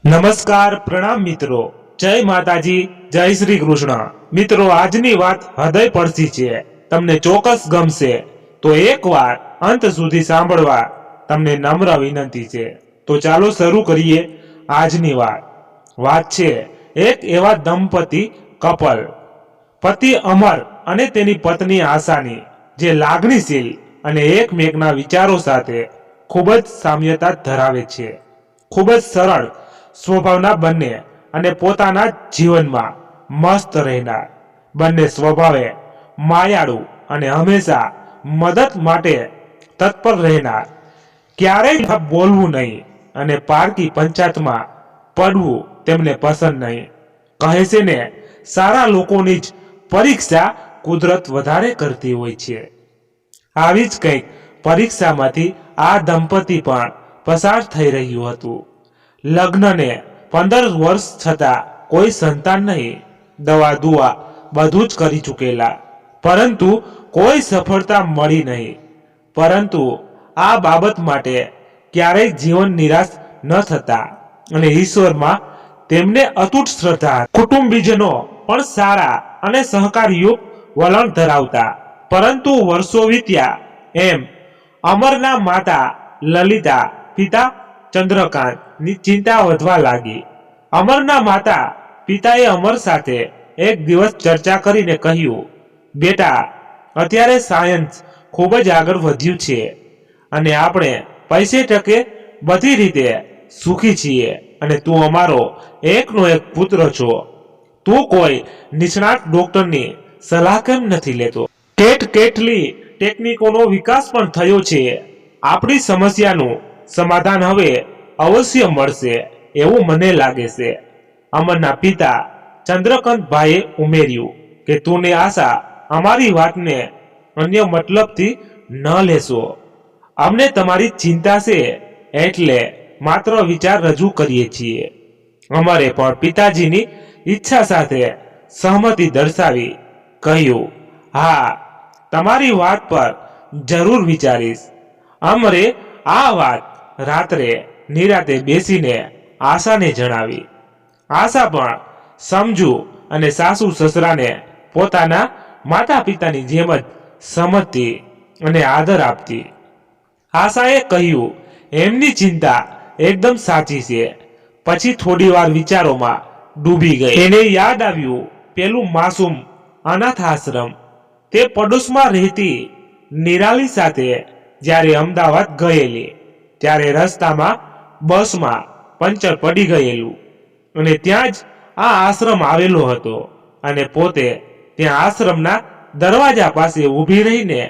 નમસ્કાર, પ્રણામ મિત્રો, જય માતાજી, જય શ્રી કૃષ્ણ। મિત્રો, આજની વાત હૃદય પડતી છે, તમને ચોક્કસ ગમશે, તો એકવાર અંત સુધી સાંભળવા તમને નમ્ર વિનંતી છે। તો ચાલો શરૂ કરીએ આજની વાત છે એક એવા દંપતી કપલ, પતિ અમર અને તેની પત્ની આશાની, જે લાગણીશીલ અને એકમેકના વિચારો સાથે ખૂબ જ સામ્યતા ધરાવે છે। ખૂબ જ સરળ સ્વભાવના બંને અને પોતાના જીવનમાં મસ્ત રહેનાર બંને, સ્વભાવે માયાળુ અને હંમેશા મદદ માટે તત્પર રહેનાર, ક્યારેય બોલવું નહીં અને પારકી પંચાયતમાં પડવું તેમને પસંદ નહીં। કહે છે ને, સારા લોકોની જ પરીક્ષા કુદરત વધારે કરતી હોય છે। આવી જ કંઈક પરીક્ષામાંથી આ દંપતી પણ પસાર થઈ રહ્યું હતું। લગ્નને 15 વર્ષ છતાં કોઈ સંતાન નહીં, દવા દુઆ બધું જ કરી ચૂકેલા, પરંતુ કોઈ સફળતા મળી નહીં। પરંતુ આ બાબત માટે ક્યારેય જીવન નિરાશ ન થતા અને ઈશ્વરમાં તેમને અતૂટ શ્રદ્ધા। કુટુંબીજનો પણ સારા અને સહકારયુક્ત વલણ ધરાવતા। પરંતુ વર્ષો વીત્યા એમ અમરના માતા લલિતા, પિતા ચંદ્રકાંત ની ચિંતા વધવા લાગી। અમરના માતા પિતાએ અમર સાથે એક દિવસ ચર્ચા કરીને કહ્યું, બેટા, અત્યારે સાયન્સ ખૂબ જ આગળ વધ્યું છે અને આપણે પૈસે ટકે બધી રીતે સુખી છીએ, અને તું અમારો એકનો એક પુત્ર છો। તું કોઈ નિષ્ણાત ડોક્ટરની સલાહ કેમ નથી લેતો? કેટલી ટેકનિકોનો વિકાસ પણ થયો છે। આપણી સમસ્યાનું સમાધાન હવે અવશ્ય મળશે એવું મને લાગે છે। અમરના પિતા ચંદ્રકાંતભાઈએ ઉમેર્યું કે તું ને આશા અમારી વાતને અન્ય મતલબથી ન લેશો। અમને તમારી ચિંતા છે એટલે માત્ર વિચાર રજૂ કરીએ છીએ। અમરે પણ પિતાજીની ઈચ્છા સાથે સહમતિ દર્શાવી કહ્યું, હા, તમારી વાત પર જરૂર વિચારીશ। અમરે આ વાત રાત્રે નિરાતે બેસીને આશાને જણાવી। આશા પણ સમજુ અને સાસુ સસરાને પોતાના માતા પિતાની જેમ જ સમજતી અને આદર આપતી। આશાએ કહ્યું, એમની ચિંતા એકદમ સાચી છે। પછી થોડી વાર વિચારોમાં ડૂબી ગઈ। એને યાદ આવ્યું પેલું માસૂમ અનાથ આશ્રમ, તે પડોશમાં રહેતી નિરાલી સાથે જ્યારે અમદાવાદ ગયેલી, ત્યારે રસ્તામાં બસમાં પંચર પડી ગયેલું અને ત્યાં જ આ આશ્રમ આવેલો હતો, અને પોતે ત્યાં આશ્રમના દરવાજા પાસે ઊભી રહીને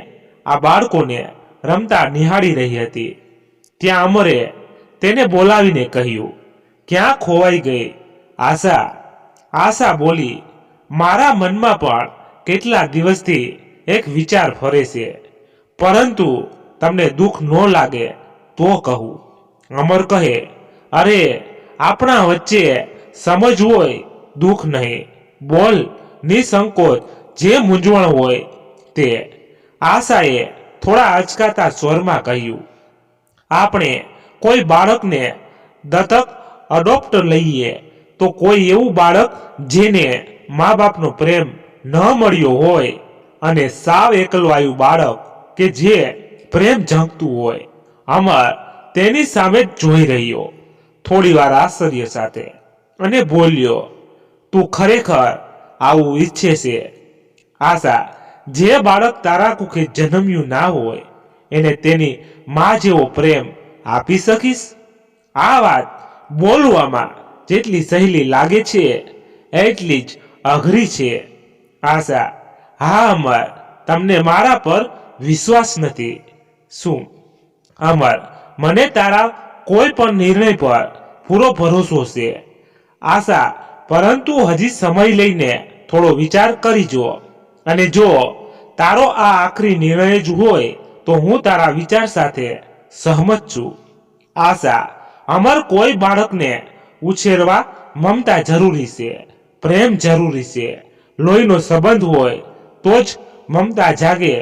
આ બાળકોને રમતા નિહાળી રહી હતી। ત્યાં અમરે તેને બોલાવીને કહ્યું, ક્યાં ખોવાઈ ગઈ આશા? આશા બોલી, મારા મનમાં પણ કેટલા દિવસથી એક વિચાર ફરે છે, પરંતુ તમને દુઃખ ન લાગે તો કહું। અમર કહે, અરે, આપણા વચ્ચે સમજ હોય, દુઃખ નહીં, બોલ નિસંકોચ, જે મૂંઝવણ હોય તે। આશાએ થોડા અચકાતા સ્વરમાં કહ્યું, આપણે કોઈ બાળકને દત્તક અડોપ્ટ લઈએ તો કોઈ એવું બાળક જેને મા બાપનો પ્રેમ ન મળ્યો હોય, અને સાવ એકલવાયું બાળક કે જે પ્રેમ ઝંખતું હોય। અમર તેની સામે જ જોઈ રહ્યો થોડી વાર આશ્ચર્ય સાથે, અને બોલ્યો, તું ખરેખર આવું ઈચ્છે છે આશા? જે બાળક તારા કુખે જન્મ્યું ના હોય એને તેની માં જેવો પ્રેમ આપી શકીશ? આ વાત બોલવામાં જેટલી સહેલી લાગે છે એટલી જ અઘરી છે આશા। હા અમર, તમને મારા પર વિશ્વાસ નથી શું? અમર, મને તારા કોઈ પણ નિર્ણય પર પૂરો ભરોસો છે આશા, પરંતુ હજી સમય લઈને થોડો વિચાર કરી જો, અને જો તારો આ આખરી નિર્ણય જ હોય તો હું તારા વિચાર સાથે સહમત છું આશા। અમર, કોઈ બાળકને ઉછેરવા મમતા જરૂરી છે, પ્રેમ જરૂરી છે, લોહીનો સંબંધ હોય તો જ મમતા જાગે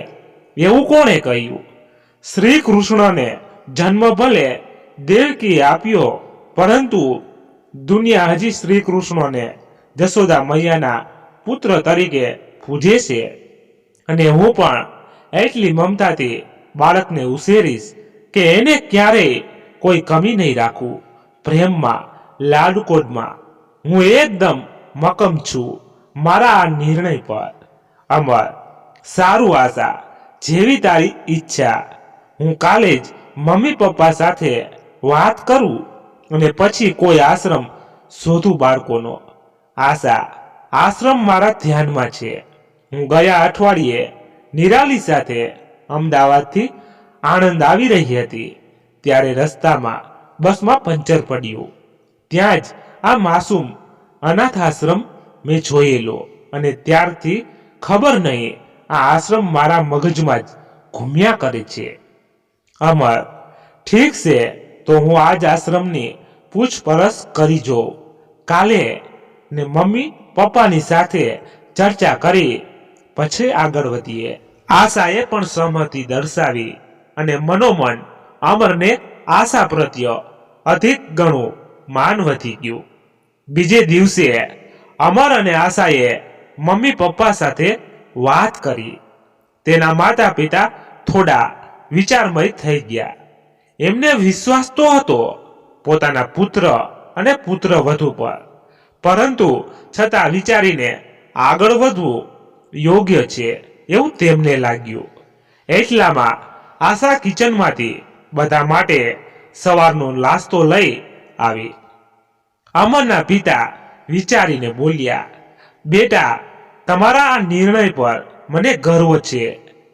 એવું કોણે કહ્યું? શ્રી કૃષ્ણને જન્મ ભલે દેવકીએ આપ્યો, પરંતુ દુનિયા હજી શ્રી કૃષ્ણને જશોદા મૈયાના પુત્ર તરીકે પૂજે છે, અને હું પણ એટલી મમતાથી બાળકને ઉછેરીશ કે એને ક્યારેય કોઈ કમી નહીં રાખું. પ્રેમમાં, લાડકોડમાં હું એકદમ મક્કમ છું મારા આ નિર્ણય પર. અમર, સારું આશા, જેવી તારી ઈચ્છા. હું કાલે જ મમ્મી પપ્પા સાથે વાત કરું અને પછી કોઈ આશ્રમ શોધું બાળકોનો. આશા, આશ્રમ મારા ધ્યાનમાં છે. હું ગયા અઠવાડિયે નિરાલી સાથે અમદાવાદથી આણંદ આવી રહી હતી, ત્યારે રસ્તામાં બસમાં પંચર પડ્યું. ત્યાં જ આ માસૂમ અનાથ આશ્રમ મેં જોયેલો, અને ત્યારથી ખબર નહીં આ આશ્રમ મારા મગજમાં જ ઘૂમ્યા કરે છે. અમર, ઠીક છે, તો હું આજ આશ્રમની પૂછપરછ કરી જોઉં. કાલે ને મમ્મી પપ્પાની સાથે ચર્ચા કરી પછી આગળ વધીએ. આશાએ પણ સહમતિ દર્શાવી અને મનોમન અમરને આશા પ્રત્યે અધિક ગણું માન વધી ગયું. બીજે દિવસે અમર અને આશાએ મમ્મી પપ્પા સાથે વાત કરી. તેના માતા પિતા થોડા વિચારમય થઈ ગયા. એમને વિશ્વાસ તો હતો પોતાના પુત્ર અને પુત્રવધુ પર, પરંતુ છતાં વિચારીને આગળ વધવું યોગ્ય છે એવું તેમને લાગ્યું. એટલામાં આશા કિચનમાંથી બધા માટે સવારનો નાસ્તો લઈ આવી. અમરના પિતા વિચારીને બોલ્યા, બેટા, તમારા આ નિર્ણય પર મને ગર્વ છે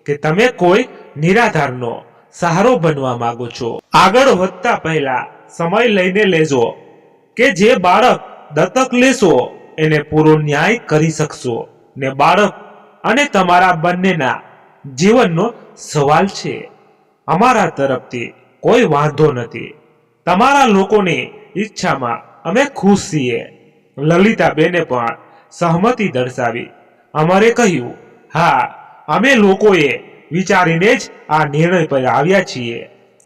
કે તમે કોઈ નિરાધારનો સહારો બનવા માંગો છો. આગળ વધતા પહેલા સમય લઈને લેજો કે જે બાળક દત્તક લેશો એને પૂરો ન્યાય કરી શકશો, ને બાળક અને તમારા બંનેના જીવનનો સવાલ છે. અમારા તરફથી કોઈ વાંધો નથી. તમારા લોકોની ઈચ્છામાં અમે ખુશ છીએ. લલિતાબેને પણ સહમતિ દર્શાવી. અમારે કહ્યું, હા, અમે લોકોએ વિચારીને જ આ નિર્ણય પર આવ્યા છીએ.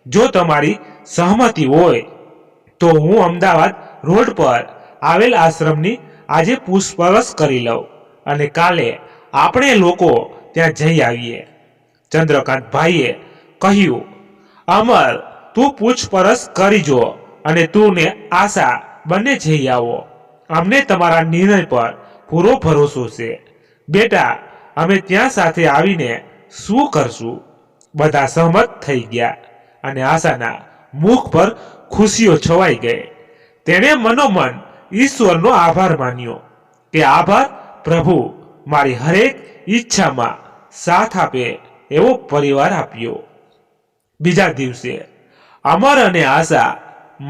જો તમારી સહમતિ હોય તો હું અમદાવાદ રોડ પર આવેલ આશ્રમની આજે પૂછપરછ કરી લઉં અને કાલે આપણે લોકો ત્યાં જઈ આવીએ. ચંદ્રકાંતભાઈએ કહ્યું, અમર, તું પૂછપરછ કરી જો અને તું ને આશા બંને જઈ આવો. અમને તમારા નિર્ણય પર પૂરો ભરોસો છે. બેટા, અમે ત્યાં સાથે આવીને શું કરશું? બધા સહમત થઈ ગયા અને આશાના મુખ પર ખુશીઓ છવાઈ ગઈ. તેણે મનોમન ઈશ્વરનો આભાર માન્યો કે આભાર પ્રભુ, મારી હરેક ઈચ્છામાં સાથ આપે એવો પરિવાર આપ્યો. બીજા દિવસે અમર અને આશા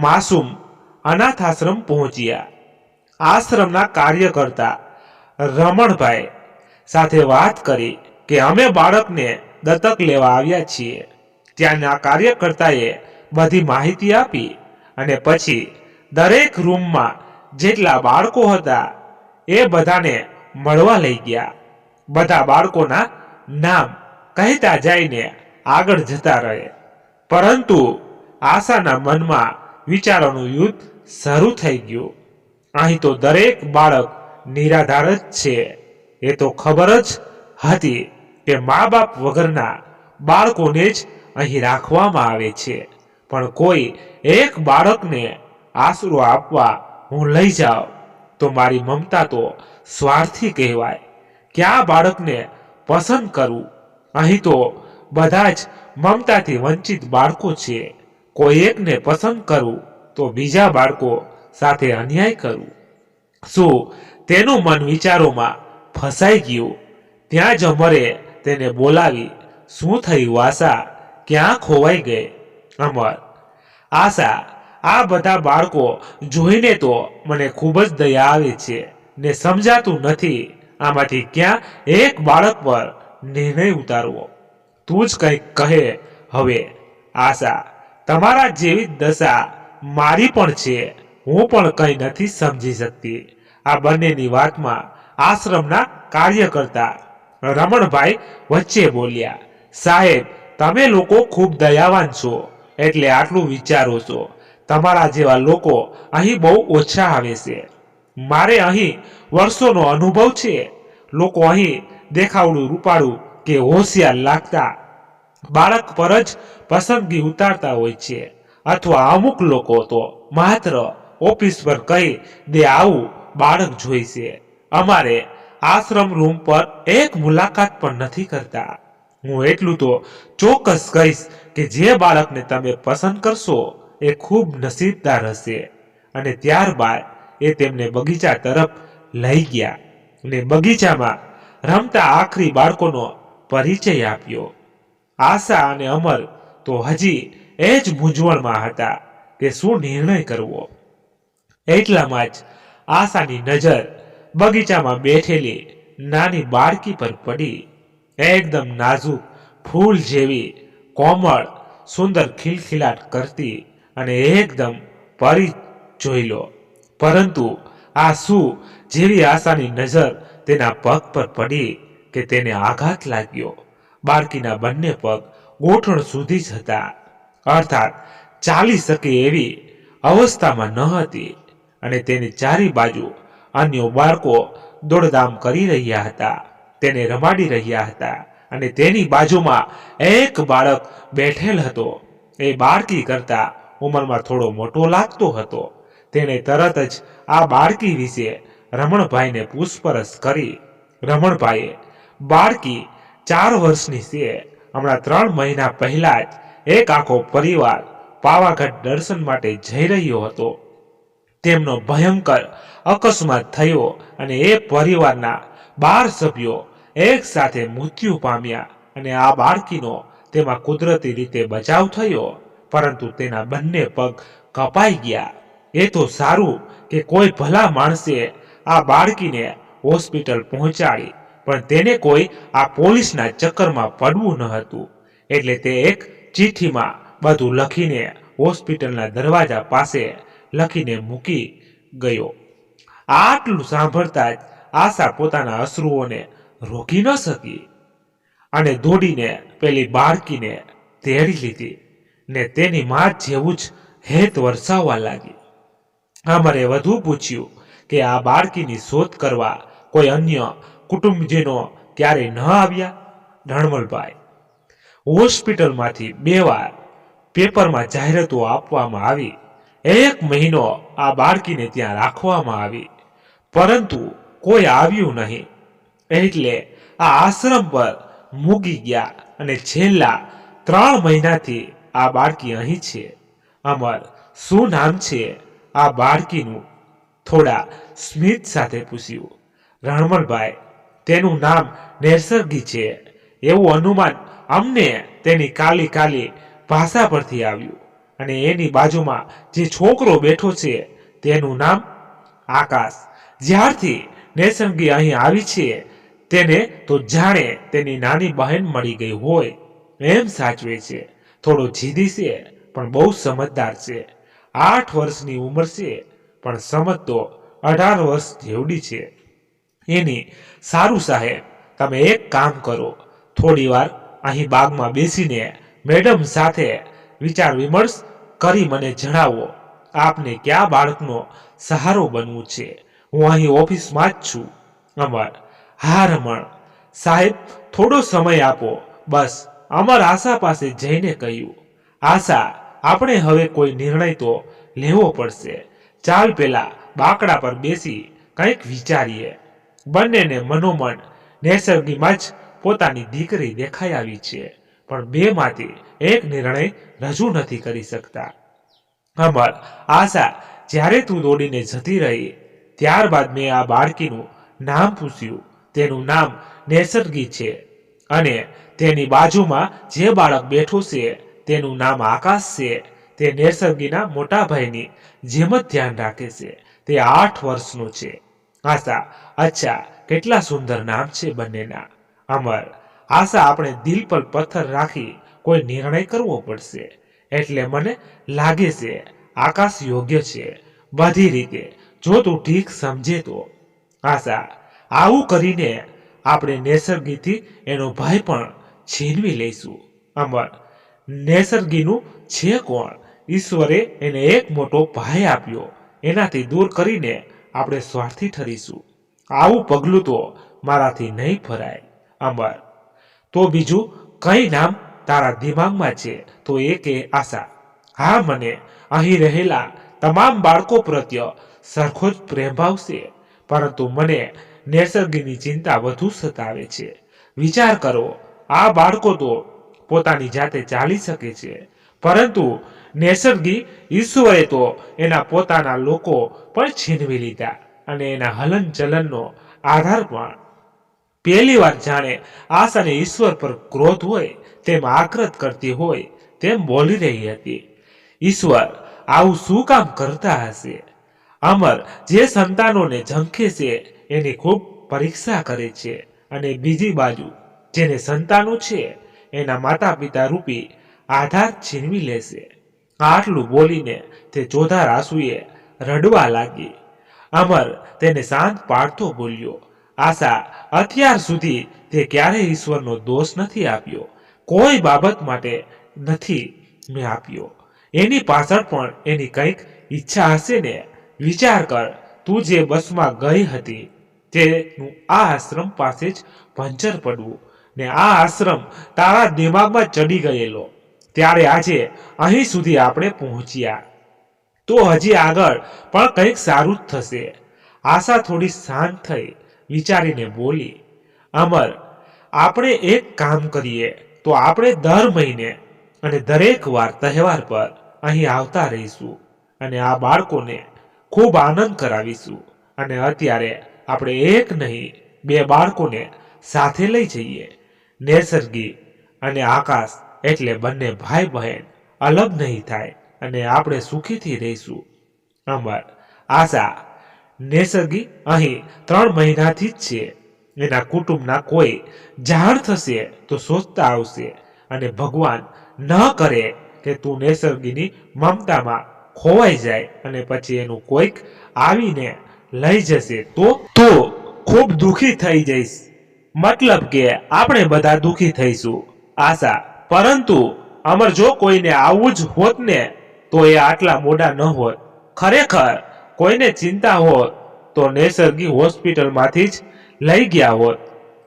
માસૂમ અનાથ આશ્રમ પહોંચ્યા. આશ્રમના કાર્યકર્તા રમણભાઈ સાથે વાત કરી કે અમે બાળકને દત્તક લેવા આવ્યા છીએ. ત્યાંના કાર્યકર્તાએ બધી માહિતી આપી અને પછી દરેક રૂમમાં જેટલા બાળકો હતા એ બધાને મળવા લઈ ગયા. બધા બાળકોના નામ કહેતા જઈને આગળ જતા રહે, પરંતુ આશાના મનમાં વિચારોનું યુદ્ધ શરૂ થઈ ગયું. અહીં તો દરેક બાળક નિરાધાર જ છે. એ તો ખબર જ હતી કે મા બાપ વગરના બાળકોને જ અહીં રાખવામાં આવે છે, પણ કોઈ એક બાળકને આશરો આપવા હું લઈ જાઉં તો મારી મમતા તો સ્વાર્થી કહેવાય. ક્યાં બાળકને પસંદ કરું? અહીં તો બધા જ મમતાથી વંચિત બાળકો છે. કોઈ એકને પસંદ કરું તો બીજા બાળકો સાથે અન્યાય કરું. શું તેનું મન વિચારોમાં ફસાઈ ગયું? ત્યાં જ અમરે તેને બોલાવી, શું થયું આશા, ક્યાં ખોવાઈ ગઈ? અમર, આશા, આ બધા બાળકો જોઈને તો મને ખૂબ જ દયા આવે છે ને સમજાતું નથી આમાંથી ક્યાં એક બાળક પર નિર્ણય ઉતારવો. તું જ કંઈક કહે હવે. આશા, તમારા જેવી દશા મારી પણ છે. હું પણ કંઈ નથી સમજી શકતી. આ બંનેની વાતમાં આશ્રમના કાર્યકર્તા રમણભાઈ વચ્ચે બોલ્યા, સાહેબ, તમે લોકો ખૂબ દયાવાન છો એટલે આટલું વિચારો છો. તમારા જેવા લોકો અહીં બહુ ઓછા આવે છે. મારે અહીં વર્ષોનો અનુભવ છે. લોકો અહીં દેખાવડું રૂપાળું કે હોશિયાર લાગતા બાળક પર જ પસંદગી ઉતારતા હોય છે, અથવા અમુક લોકો તો માત્ર ઓફિસ પર કહી દે આવું બાળક જોઈશે. અમારે આશ્રમ રૂમ પર એક મુલાકાત પણ નથી કરતા. હું એટલું તો ચોક્કસ કહીશ કે જે બાળકને તમે પસંદ કરશો એ ખૂબ નસીબદાર હશે. અને ત્યારબાદ એ તેમને બગીચા તરફ લઈ ગયા અને બગીચામાં રમતા આખરી બાળકોનો પરિચય આપ્યો. આશા અને અમર તો હજી એ જ મૂંઝવણમાં હતા કે શું નિર્ણય કરવો. એટલામાં જ આશાની નજર બગીચામાં બેઠેલી નાની બાળકી પર પડી. એકદમ નાજુક ફૂલ જેવી, કોમળ, સુંદર ખિલખિલાટ કરતી અને એકદમ પરી જોઈ લો. પરંતુ આ શું જેવી આશાની નજર તેના પગ પર પડી કે તેને આઘાત લાગ્યો. બાળકીના બંને પગ ગોઠણ સુધી જ હતા, અર્થાત ચાલી શકે એવી અવસ્થામાં ન હતી. અને તેની ચારે બાજુ અન્ય બાળકો દોડધામ કરી રહ્યા હતા, તેને રમાડી રહ્યા હતા. અને તેની બાજુમાં એક બાળક બેઠેલ હતો. એ બાળકી કરતા ઉંમરમાં થોડો મોટો લાગતો હતો. તેણે તરત જ આ બાળકી વિશે રમણભાઈને પૂછપરછ કરી. રમણભાઈએ, બાળકી 4 વર્ષની છે. હમણાં 3 મહિના પહેલા જ એક આખો પરિવાર પાવાગઢ દર્શન માટે જઈ રહ્યો હતો. તેમનો ભયંકર અકસ્માત થયો અને એ પરિવારના 12 સભ્યો એક સાથે મૃત્યુ પામ્યા. અને આ બાળકીનો તેમાં કુદરતી રીતે બચાવ થયો, પરંતુ તેના બંને પગ કપાઈ ગયા. એ તો સારું કે કોઈ ભલા માણસે આ બાળકીને હોસ્પિટલ પહોંચાડી, પણ તેને કોઈ આ પોલીસના ચક્કરમાં પડવું ન હતું. એટલે તે એક ચિઠ્ઠીમાં બધું લખીને હોસ્પિટલના દરવાજા પાસે લખીને મૂકી ગયો. આટલું સાંભળતા જ આશા પોતાના અશ્રુઓને રોકી ન શકી અને દોડીને પેલી બાળકીને તેડી લીધી ને તેની માં જેવું જ હેત વરસાવવા લાગી. અમરે વધુ પૂછ્યું કે આ બાળકીની શોધ કરવા કોઈ અન્ય કુટુંબજનો ક્યારેય ન આવ્યા? ધણમલભાઈ, હોસ્પિટલમાંથી 2 વાર પેપરમાં જાહેરાતો આપવામાં આવી. 1 મહિનો આ બાળકીને ત્યાં રાખવામાં આવી, પરંતુ કોઈ આવ્યું નહીં. એટલે આ આશ્રમ પર મૂકી ગયા અને છેલ્લા 3 મહિનાથી આ બાળકી અહીં છે. અમર, શું નામ છે આ બાળકીનું? થોડા સ્મિત સાથે પૂછ્યું. રણમલભાઈ, તેનું નામ નૈસર્ગી છે. એવું અનુમાન અમને તેની કાલી કાલી ભાષા પરથી આવ્યું. અને એની બાજુમાં જે છોકરો બેઠો છે તેનું નામ આકાશ. જ્યારથી નૈસર્ગી અહીં આવી છે તેને તો જાણે તેની નાની બહેન મળી ગઈ હોય એમ સાચવે છે. થોડો જીદી છે પણ બહુ સમજદાર છે. 8 વર્ષની ઉંમર છે પણ સમજ તો 18 વર્ષ જેવડી છે એની. સારું સાહેબ, તમે એક કામ કરો, થોડી વાર અહીં બાગમાં બેસીને મેડમ સાથે વિચાર વિમર્શ કરી મને જણાવો. આપને કયા બાળકનો સહારો બનવું છે? હું અહીં ઓફિસમાં જ છું. અમર, હા રમણ સાહેબ, થોડો સમય આપો બસ. અમર આશા પાસે જઈને કહ્યું, આશા, આપણે હવે કોઈ નિર્ણય તો લેવો પડશે. ચાલ પેલા બાકડા પર બેસી કંઈક વિચારીએ. બંનેને મનોમન નૈસર્ગીમાં જ પોતાની દીકરી દેખાઈ આવી છે, પણ 2 માંથી એક નિર્ણય રજૂ નથી કરી શકતા. અમર, આશા, જ્યારે તું દોડીને જતી રહી ત્યારબાદ મેં આ બાળકીનું નામ પૂછ્યું. તેનું નામ નૈસર્ગી છે અને તેની બાજુમાં જે બાળક બેઠું છે તેનું નામ આકાશ છે. તે નૈસર્ગીના મોટા ભાઈની જેમ જ ધ્યાન રાખે છે. તે 8 વર્ષનો છે. આશા, અચ્છા, કેટલા સુંદર નામ છે બંનેના. અમર, આશા, આપણે દિલ પર પથ્થર રાખી કોઈ નિર્ણય કરવો પડશે. એટલે મને લાગે છે આકાશ યોગ્ય છે બધી રીતે, જો તું ઠીક સમજે તો. આશા, આવું કરીને આપણે નૈસર્ગીથી એનો ભાઈ પણ છીનવી લઈશું. અમર, નૈસર્ગીનું છે કોણ ઈશ્વરે એને એક મોટો ભાઈ આપ્યો, એનાથી દૂર કરીને આપણે સ્વાર્થી ઠરીશું. આવું પગલું તો મારાથી નહીં ફરાય. અમર, તો બીજું કઈ નામ તારા દિમાગમાં છે તો એ કે આશા. હા, મને અહીં રહેલા તમામ બાળકો પ્રત્યે સરખો જ પ્રેમભાવ છે, પરંતુ મને નિસર્ગની ચિંતા વધુ સતાવે છે. વિચાર કરો, આ બાળકો તો પોતાની જાતે ચાલી શકે છે, પરંતુ નિસર્ગી ઈશ્વરે તો એના પોતાના લોકો પણ છીનવી લીધા અને એના હલન ચલનનો આધાર પણ. પહેલી વાર જાણે આશાને ઈશ્વર પર ક્રોધ હોય તેમ આક્રત કરતી હોય તેમ બોલી રહી હતી. ઈશ્વર આવું શું કામ કરતા હશે? અમર જે સંતાનોને ઝંખે છે એની ખૂબ પરીક્ષા કરે છે, અને બીજી બાજુ જેને સંતાનો છે એના માતા પિતા રૂપી આધાર છીનવી લેશે. આટલું બોલીને તે ચોધાર આંસુએ રડવા લાગી. અમર તેને શાંત પાડતો બોલ્યો, આશા, અત્યાર સુધી તે ક્યારેય ઈશ્વરનો દોષ નથી આપ્યો, કોઈ બાબત માટે નથી મેં આપ્યો. એની પાછળ પણ એની કંઈક ઈચ્છા હશે ને. વિચાર કર, તું જે બસમાં ગઈ હતી તેનું આ આશ્રમ પાસે જ પંચર પડવું ને આ આશ્રમ તારા દિમાગમાં ચડી ગયેલો, ત્યારે આજે અહીં સુધી આપણે પહોંચ્યા. તો હજી આગળ પણ કંઈક સારું જ થશે. આશા થોડી શાંત થઈ વિચારીને બોલી, અમર, આપણે એક કામ કરીએ તો આપણે દર મહિને અને દરેક વાર તહેવાર પર અહીં આવતા રહીશું અને આ બાળકોને ખૂબ આનંદ કરાવીશું. અને અત્યારે આપણે એક નહીં 2 બાળકોને સાથે લઈ જઈએ. નિસર્ગી અને આકાશ એટલે બંને ભાઈ બહેન અલગ નહીં થાય અને આપણે સુખીથી રહીશું. અમર, આશા, નિસર્ગી અહીં 3 મહિનાથી જ છે. એના કુટુંબના કોઈ જાણ થશે તો સોચતા આવશે, અને ભગવાન ન કરે કે તું નિસર્ગીની મમતામાં ખોવાઈ જાય અને પછી એનું કોઈક આવીને લઈ જશે તો ખૂબ દુઃખી થઈ જઈશ. મતલબ કે આપણે બધા દુઃખી થઈશું. આશા, પરંતુ અમર, જો કોઈને આવું જ હોત ને તો એ આટલા મોડા ન હોત. ખરેખર કોઈને ચિંતા હોત તો નિસર્ગી હોસ્પિટલમાંથી જ લઈ ગયા હોત.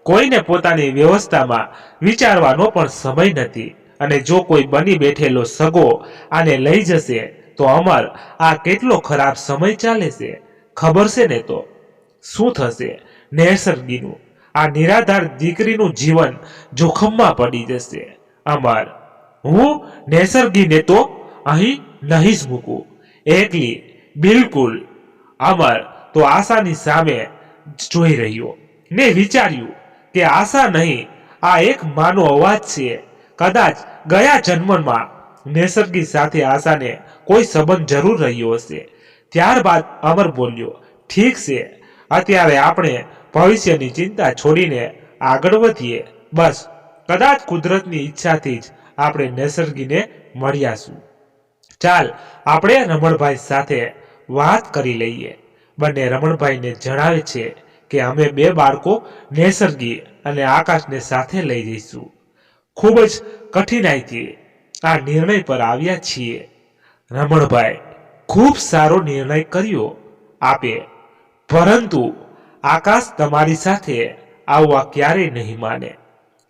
કોઈને પોતાની વ્યવસ્થામાં વિચારવાનો પણ સમય નથી, અને જો કોઈ બની બેઠેલો સગો આને લઈ જશે તો અમર, આ કેટલો ખરાબ સમય ચાલે છે ખબર છે ને? તો શું થશે નિસર્ગીનું? આ નિરાધાર દીકરીનું જીવન જોખમમાં પડી જશે. અમર, હું નિસર્ગીને તો અહીં નહીં જ મૂકું એકલી, બિલકુલ. અમર તો આશાની સામે જોઈ રહ્યો ને વિચાર્યું કે આશા નહીં, આ એક માનો અવાજ છે. કદાચ ગયા જન્મમાં નિસર્ગી સાથે આશાને કોઈ સંબંધ જરૂર રહ્યો હશે. ત્યારબાદ અમર બોલ્યો, ઠીક છે, અત્યારે આપણે ભવિષ્યની ચિંતા છોડીને આગળ વધીએ. બસ, કદાચ કુદરતની ઈચ્છાથી જ આપણે નિસર્ગીને મળ્યાશું. ચાલ, આપણે રમણભાઈ સાથે વાત કરી લઈએ. બંને રમણભાઈને જણાવે છે કે અમે 2 બાળકો નિસર્ગી અને આકાશને સાથે લઈ જઈશું. ખૂબ જ કઠિનાઈથી આ નિર્ણય પર આવ્યા છીએ. રમણભાઈ, ખૂબ સારો નિર્ણય કર્યો આપે, પરંતુ આકાશ તમારી સાથે આવવા ક્યારેય નહીં માને.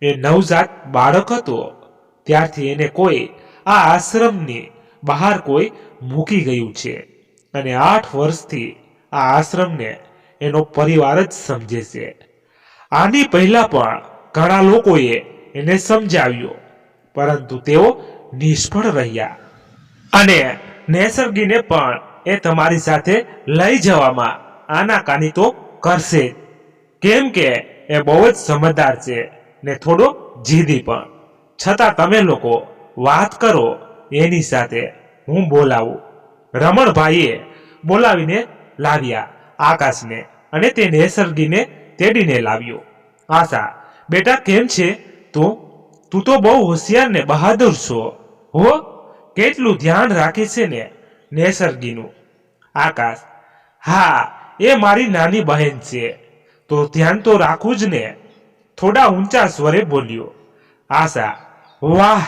એ નવજાત બાળક હતો ત્યારથી એને કોઈ આ આશ્રમની બહાર કોઈ મૂકી ગયું છે, અને 8 વર્ષથી આ આશ્રમને એનો પરિવાર જ સમજે છે. આની પહેલા પણ ઘણા લોકોએ એને સમજાવ્યો, પરંતુ તેઓ નિષ્ફળ રહ્યા. અને નિસર્ગીને પણ એ તમારી સાથે લઈ જવામાં આનાકાની તો કરશે, કેમ કે એ બહુ જ સમજદાર છે ને થોડો જીદી પણ. છતાં તમે લોકો વાત કરો એની સાથે, હું બોલાવું. રમણભાઈએ બોલાવીને લાવ્યા આકાશને, અને તે નિસર્ગીને તેડીને લાવ્યો. આશા, બેટા કેમ છે તું તો બહુ હોશિયાર ને બહાદુર છો હો, કેટલું ધ્યાન રાખે છે ને નિસર્ગીનું. આકાશ, હા, એ મારી નાની બહેન છે તો ધ્યાન તો રાખવું જ ને, થોડા ઊંચા સ્વરે બોલ્યો. આશા, વાહ,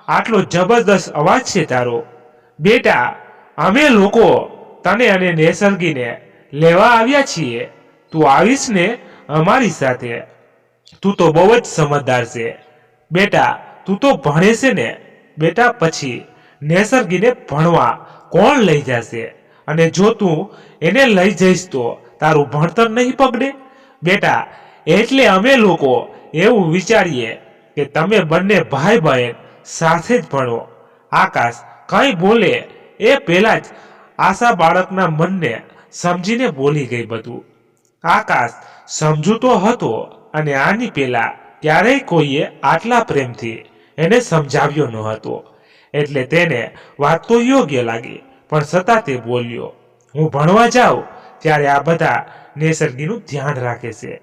આટલો જબરદસ્ત અવાજ છે તારો. બેટા, અમે લોકો તને અને નેસર્ગીને લેવા આવ્યા છીએ. તું આવીશ ને અમારી સાથે? તું તો બહુ જ સમજદાર છે બેટા. તું તો ભણે છે ને બેટા. પછી નેસર્ગીને ભણવા કોણ લઈ જશે? અને જો તું એને લઈ જઈશ તો તારું ભણતર નહીં બગડે બેટા. એટલે અમે લોકો એવું વિચારીએ કે તમે બંને ભાઈ બહેન સાથે જ ભણો. આકાશ કંઈ બોલે એ પહેલા જ આશા બાળકના મનને સમજીને બોલી ગઈ બધું. આકાશ સમજુ તો હતો અને આની પહેલા ક્યારેય કોઈએ આટલા પ્રેમથી એને સમજાવ્યો ન હતો. એટલે તેને વાત તો યોગ્ય લાગી, પણ છતાં તે બોલ્યો, હું ભણવા જાઉં ત્યારે આ બધા નેસર્ગીનું ધ્યાન રાખે છે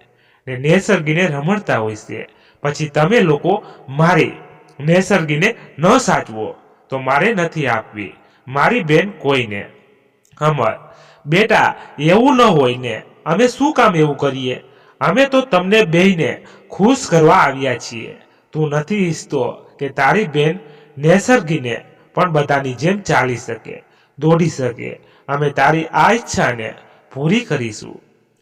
ને નેસર્ગીને રમણતા હોય છે. પછી તમે લોકો મારી નેસર્ગીને ન સાચવો તો મારે નથી આપવી મારી બેન કોઈને. અમર, બેટા એવું ન હોય ને. અમે શું કામ એવું કરીએ? અમે તો તમને બેયને ખુશ કરવા આવ્યા છીએ. તું નથી ઈચ્છતો કે તારી બેન નેસર્ગીને પણ બધાની જેમ ચાલી શકે, દોડી શકે. અમે તારી આ ઈચ્છાને પૂરી કરીશું.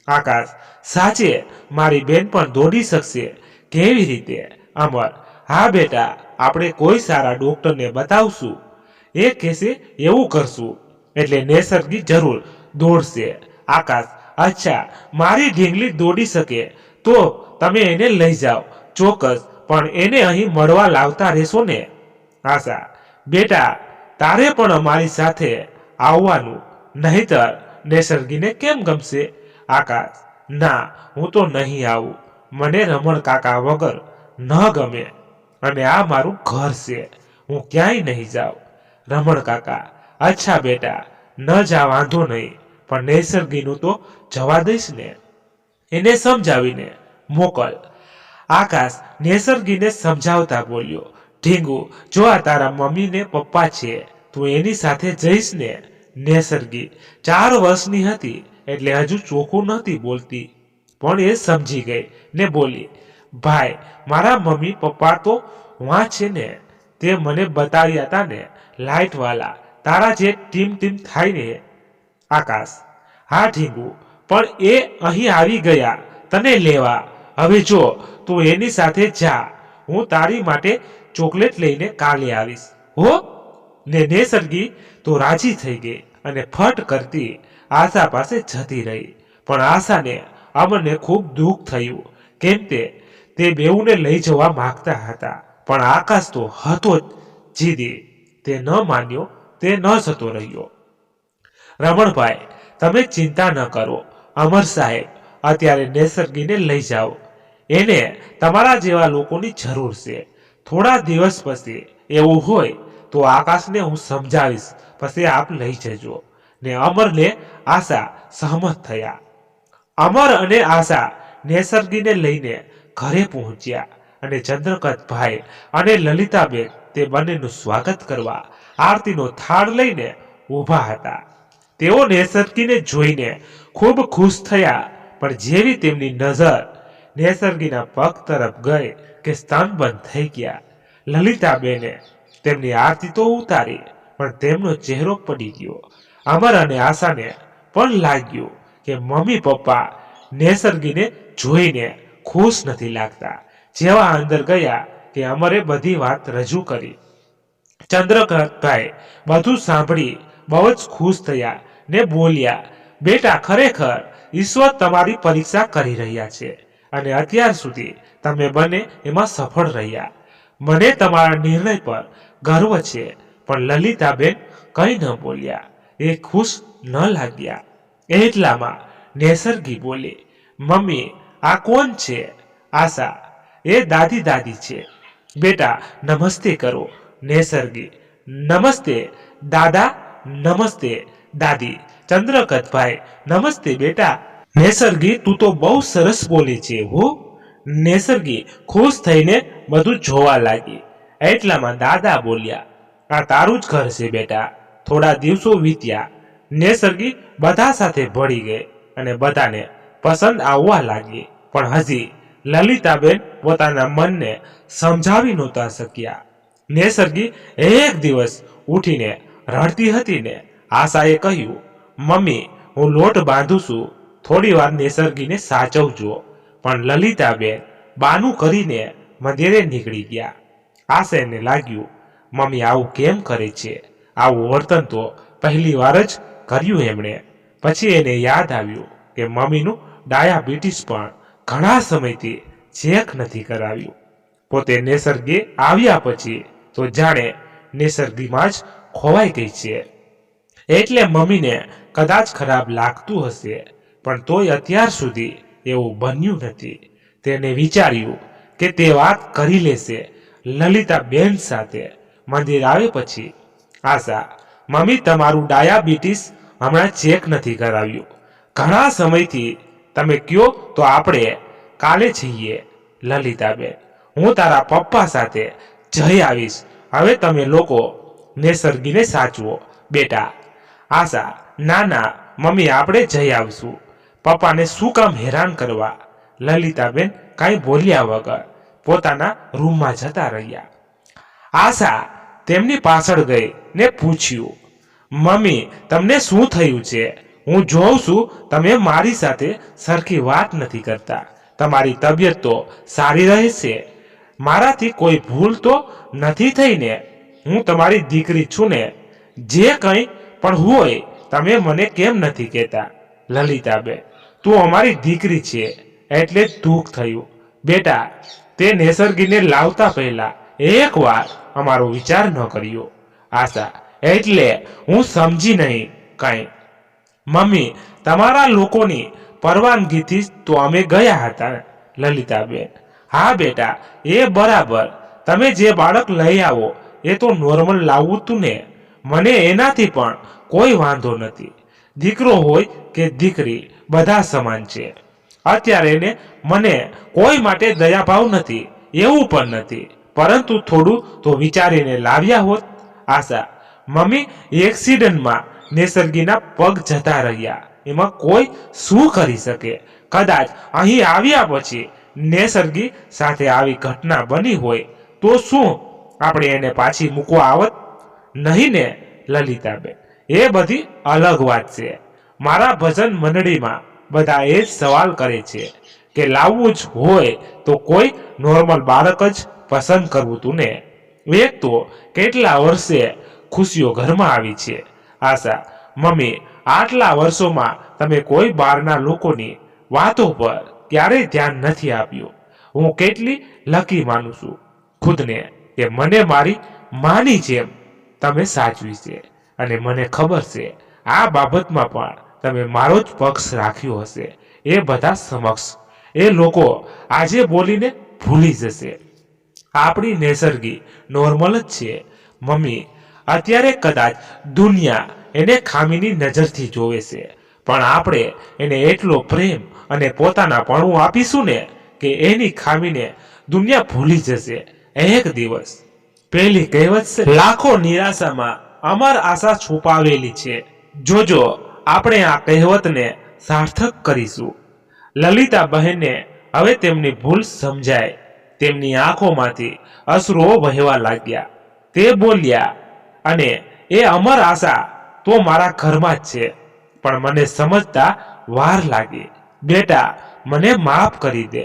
આકાશ, સાચે મારી બેન પણ દોડી શકશે? કેવી રીતે? અમર, હા બેટા, આપણે કોઈ સારા ડોક્ટરને બતાવશું. એ કહેશે એવું કરશું એટલે નેસર્ગી જરૂર દોડશે. આકાશ, અચ્છા, મારી ઢીંગલી દોડી શકે તો તમે એને લઈ જાઓ ચોક્કસ, પણ એને અહીં મળવા લાવતા રહેશો ને? આશા, બેટા તારે પણ અમારી સાથે આવવાનું, નહીતર નેસર્ગીને કેમ ગમશે? આકાશ, ના, હું તો નહીં આવું. મને રમણ કાકા વગર ન ગમે અને આ મારું ઘર છે. હું ક્યાંય નહીં જાઉં. રમણ કાકા, અચ્છા બેટા, ન જા વાંધો નહીં, પણ નેસર્ગીનું તો જવા દઈશ ને? એને સમજાવીને મોકલ. આકાશ નેસર્ગીને સમજાવતા બોલ્યો, ઢીંગુ, જો આ તારા મમ્મી ને પપ્પા છે, તું એની સાથે જઈશ ને? નેસર્ગી 4 વર્ષની હતી એટલે હજુ ચોખ્ખું નહોતી બોલતી, પણ એ સમજી ગઈ ને બોલી, ભાઈ, મારા મમ્મી પપ્પા તો વાં છે ને, તે મને બતાવ્યા હતા ને, લાઇટ વાલા, તારા જે ટીમ થાય ને. આકાશ, હા ઢીંગુ, પણ એ અહીં આવી ગયા તને લેવા. હવે જો તું એની સાથે જા, હું તારી માટે ચોકલેટ લઈને કાલે આવીશ હો. ને નેસર્ગી તો રાજી થઈ ગઈ અને ફટ કરતી આશા પાસે જતી રહી. પણ આશાને અમને ખૂબ દુઃખ થયું, કેમ તે બેઉને લઈ જવા માંગતા હતા, પણ આકાશ તો હતો જ જીદી. તે ન માન્યો, તે ન જતો રહ્યો. રમણભાઈ, તમે ચિંતા ન કરો. અમર સાહેબ, અત્યારે નેસર્ગીને લઈ જાઓ. એને તમારા જેવા લોકોની જરૂર છે. થોડા દિવસ પછી એવું હોય તો આકાશને હું સમજાવીશ, પછી આપ લઈ જજો. ને અમરને આશા સહમત થયા. અમર અને આશા નેસર્ગીને લઈને ઘરે પહોંચ્યા અને ચંદ્રકાંતભાઈ અને લલિતાબેન તે બંનેનું સ્વાગત કરવા આરતીનો થાળ લઈને ઊભા હતા. તેઓ નેસર્ગીને જોઈને ખૂબ ખુશ થયા, પણ જેવી તેમની નજર નેસર્ગીના પગ તરફ ગઈ કે સ્તન બંધ થઈ ગયા. લલિતાબેને તેમની આરતી તો ઉતારી, પણ તેમનો ચહેરો પડી ગયો. અમર અને આશાને પણ લાગ્યું કે મમ્મી પપ્પા નેસર્ગીને જોઈને ખુશ નથી લાગતા. જેવા અંદર ગયા કે અમરે બધી વાત રજૂ કરી. ચંદ્રકાંતભાઈ બધું સાંભળી બહુ જ ખુશ થયા ને બોલ્યા, બેટા, ખરેખર ઈશ્વર તમારી પરીક્ષા કરી રહ્યા છે અને અત્યાર સુધી તમે બંને એમાં સફળ રહ્યા. મને તમારા નિર્ણય પર ગર્વ છે. પણ લલિતાબેન કંઈ ન બોલ્યા, એ ખુશ ન લાગ્યા. એટલામાં નેસર્ગી બોલી, મમ્મી, આ કોણ છે? આશા, એ દાદી છે. બેટા, નમસ્તે કરો. નેસર્ગી, નમસ્તે દાદા. નમસ્તે દાદી. ચંદ્રકાંતભાઈ, નમસ્તે બેટા. નેસર્ગી, તું તો બહુ સરસ બોલી છે હો. નેસર્ગી ખુશ થઈને બધું જોવા લાગી. એટલામાં દાદા બોલ્યા, આ તારું જ ઘર છે બેટા. થોડા દિવસો વીત્યા. નેસર્ગી બધા સાથે ભળી ગઈ અને બધાને પસંદ આવવા લાગી, પણ હજી લલિતાબેન પોતાના મનને સમજાવી નહોતા શક્યા. નેસર્ગી એક દિવસ ઉઠીને રડતી હતી ને, આશાએ કહ્યું, મમ્મી, હું લોટ બાંધું છું, થોડી વાર નિસર્ગીને સાચવજો. પણ લલિતાબેન બાનું કરીને મંદિરે નીકળી ગયા. આશાને લાગ્યું, મમ્મી આવું કેમ કરે છે? આવું વર્તન તો પહેલી વાર જ કર્યું એમણે. પછી એને યાદ આવ્યું કે મમ્મીનું ડાયાબિટીસ પણ ઘણા સમયથી ચેક નથી કરાવ્યું. પોતે નિસર્ગે આવ્યા પછી તો જાણે નિસર્ગીમાં જ ખોવાઈ ગઈ છે. એટલે મમ્મીને કદાચ ખરાબ લાગતું હશે, પણ તોય અત્યાર સુધી એવું બન્યું નથી. તેને વિચાર્યું કે તે વાત કરી લેશે લલિતાબેન સાથે મંદિર આવે પછી. આશા, મમ્મી, તમારું ડાયાબિટીસ હમણાં ચેક નથી કરાવ્યું. ઘણા સમયથી તમે કયો તો આપણે કાલે જઈએ. લલિતાબેન, હું તારા પપ્પા સાથે જઈ આવીશ. હવે તમે લોકો નિસર્ગીને સાચવો બેટા. આશા, ના ના મમ્મી, આપણે જઈ આવશું. પપ્પાને શું કામ હેરાન કરવા? લલિતાબેન કાંઈ બોલ્યા વગર પોતાના રૂમમાં જતા રહ્યા. આશા તેમની પાછળ ગઈ ને પૂછ્યું, મમ્મી, તમને શું થયું છે? હું જોઉં છું તમે મારી સાથે સરખી વાત નથી કરતા. તમારી તબિયત તો સારી રહે છે? મારાથી કોઈ ભૂલ તો નથી થઈ ને? હું તમારી દીકરી છું ને? જે કંઈ પણ હોય તમે મને કેમ નથી કહેતા? લલિતાબેન, તું અમારી દીકરી છે એટલે દુઃખ થયું. બેટા, તે નિસર્ગીને લાવતા પહેલા એક વાર અમારો વિચાર ન કર્યો. આશા, એટલે હું સમજી નહીં કાંઈ. મમ્મી, તમારા લોકોની પરવાનગીથી તો અમે ગયા હતા. લલિતાબેન, હા બેટા, એ બરાબર. તમે જે બાળક લઈ આવો એ તો નોર્મલ લાવવું તું ને. મને એનાથી પણ કોઈ વાંધો નથી. દીકરો હોય કે દીકરી બધા સમાન છે. અત્યારે એને મને કોઈ માટે દયાભાવ નથી એવું પણ નથી, પરંતુ થોડું તો વિચારીને લાવ્યા હોત. આશા, મમ્મી, એક્સિડન્ટમાં નિસર્ગીના પગ જતા રહ્યા, એમાં કોઈ શું કરી શકે? કદાચ અહીં આવ્યા પછી નિસર્ગી સાથે આવી ઘટના બની હોય તો શું આપણે એને પાછી મૂકવા આવત? નહીં ને લલિતાબેન, એ બધી અલગ વાત છે. મારા ભજન મંડળીમાં બધા એ જ સવાલ કરે છે કે લાવવું જ હોય તો કોઈ નોર્મલ બાળક જ પસંદ કરવું તું ને. એક તો કેટલા વર્ષે ખુશીઓ ઘરમાં આવી છે. આશા, મમ્મી, આટલા વર્ષોમાં તમે કોઈ બહારના લોકોની વાતો પર ક્યારેય ધ્યાન નથી આપ્યું. હું કેટલી લકી માનું છું ખુદને કે મને મારી માની જેમ તમે સાચવી છે. અને મને ખબર છે આ બાબતમાં પણ તમે મારો જ પક્ષ રાખ્યો હશે એ બધા સમક્ષ. એ લોકો આજે બોલીને ભૂલી જશે. આપણી નિસર્ગી નોર્મલ જ છે. મમ્મી, અત્યારે કદાચ દુનિયા એને ખામીની નજરથી જોવે છે, પણ આપણે એને એટલો પ્રેમ અને પોતાનાપણું આપીશું ને કે એની ખામીને દુનિયા ભૂલી જશે એક દિવસ. પેલી કહેવત છે, લાખો નિરાશામાં અમર આશા છુપાવેલી છે. જોજો આપણે આ કહેવતને સાર્થક કરીશું. લલિતા બહેનને હવે તેમની ભૂલ સમજાય. તેમની આંખોમાંથી અશ્રુઓ વહેવા લાગ્યા. તે બોલ્યા, અને એ અમર આશા તો મારા ઘરમાં જ છે, પણ મને સમજતા વાર લાગી. બેટા, મને માફ કરી દે.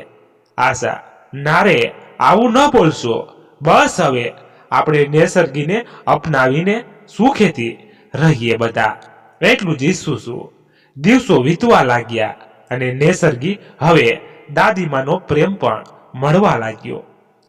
આશા, નારે, આવું ન બોલશો. બસ હવે આપણે નિસર્ગીને અપનાવીને સુખેથી રહીએ બધા, એટલું જ ઈચ્છું છું. દિવસો વીતવા લાગ્યા અને નિસર્ગી હવે દાદીમાનો પ્રેમ પણ મળવા લાગ્યો.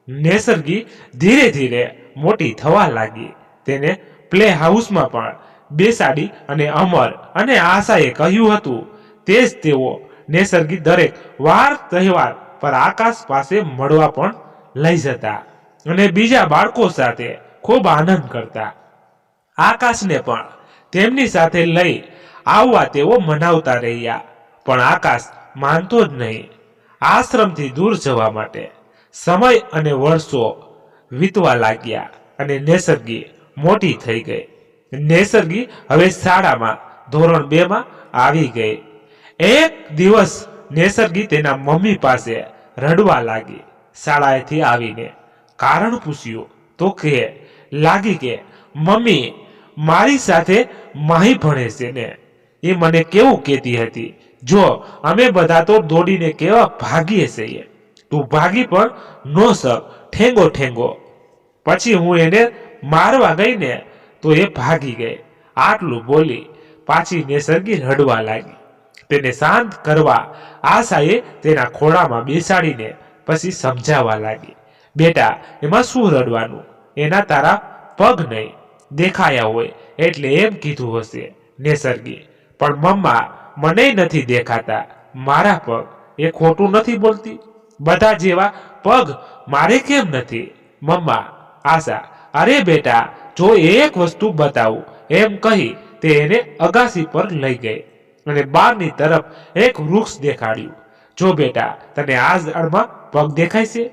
નિસર્ગી ધીરે ધીરે મોટી થવા લાગી. તેને પ્લે હાઉસમાં પણ બેસાડી અને અમર અને આશાએ કહ્યું હતું તે જ તેઓ નિસર્ગી દરેક વાર તહેવાર પર આકાશ પાસે મળવા પણ લઈ જતા અને બીજા બાળકો સાથે ખૂબ આનંદ કરતા. આકાશને પણ તેમની સાથે લઈ આવવા તેઓ મનાવતા રહ્યા, પણ આકાશ માનતો જ નહીં આશ્રમથી દૂર જવા માટે. સમય અને વર્ષો વીતવા લાગ્યા અને નિસર્ગી મોટી થઈ ગઈ. નિસર્ગી હવે શાળામાં ધોરણ 2 માં આવી ગઈ. એક દિવસ નિસર્ગી તેના મમ્મી પાસે રડવા લાગી. શાળાએથી આવીને કારણ પૂછ્યું તો કે લાગી કે મમ્મી, મારી સાથે માહી ભણે છે ને એ મને કેવું કહેતી હતી, જો અમે બધા તો દોડીને કેવા ભાગીએ છીએ, તું ભાગી પણ નો સક, ઠેંગો ઠેંગો. પછી હું એને મારવા ગઈ ને તો એ ભાગી ગઈ. આટલું બોલી પાછી નેસર્ગી રડવા લાગી. તેને શાંત કરવા આશાએ તેના ખોળામાં બેસાડીને પછી સમજાવવા લાગી, બેટા એમાં શું રડવાનું, એના તારા પગ નહીં દેખાયા હોય એટલે એમ કીધું હશે નેસર્ગી. પણ મમ્મા મને નથી દેખાતા મારા પગ, એ ખોટું નથી બોલતી, બધા જેવા પગ મારે કેમ નથી મમ્મા. આશા, અરે બેટા જો એક વસ્તુ બતાવું એમ કહી તે એને અગાસી પર લઈ ગઈ અને બહારની તરફ એક વૃક્ષ દેખાડ્યું. જો બેટા તને આ ઝાડમાં પગ દેખાય છે?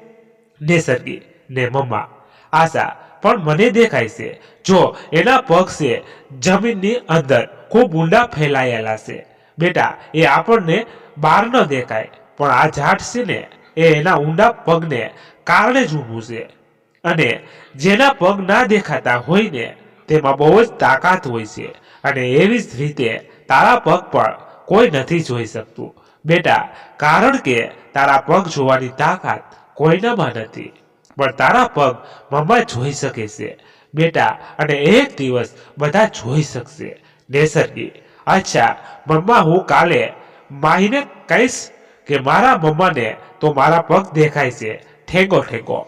નેસર્ગી ને મમ્મા. આશા, પણ મને દેખાય છે, જો એના પગ છે જમીનની અંદર ખૂબ ઊંડા ફેલાયેલા છે બેટા, એ આપણને બહાર ન દેખાય પણ આ ઝાડ છે ને એ એના ઊંડા પગને કારણે જ ઊભું છે, અને જેના પગ ના દેખાતા હોય ને તેમાં બહુ જ તાકાત હોય છે, અને એવી જ રીતે તારા પગ પણ કોઈ નથી જોઈ શકતું બેટા, કારણ કે તારા પગ જોવાની તાકાત કોઈનામાં નથી, પણ તારા પગ મમ્મા જોઈ શકે છે બેટા, અને એક દિવસ બધા જોઈ શકશે. નેસર્ગી, અચ્છા મમ્મા, હું કાલે માહીને કહીશ કે મારા મમ્માને તો મારા પગ દેખાય છે, ઠેંગો ઠેંગો.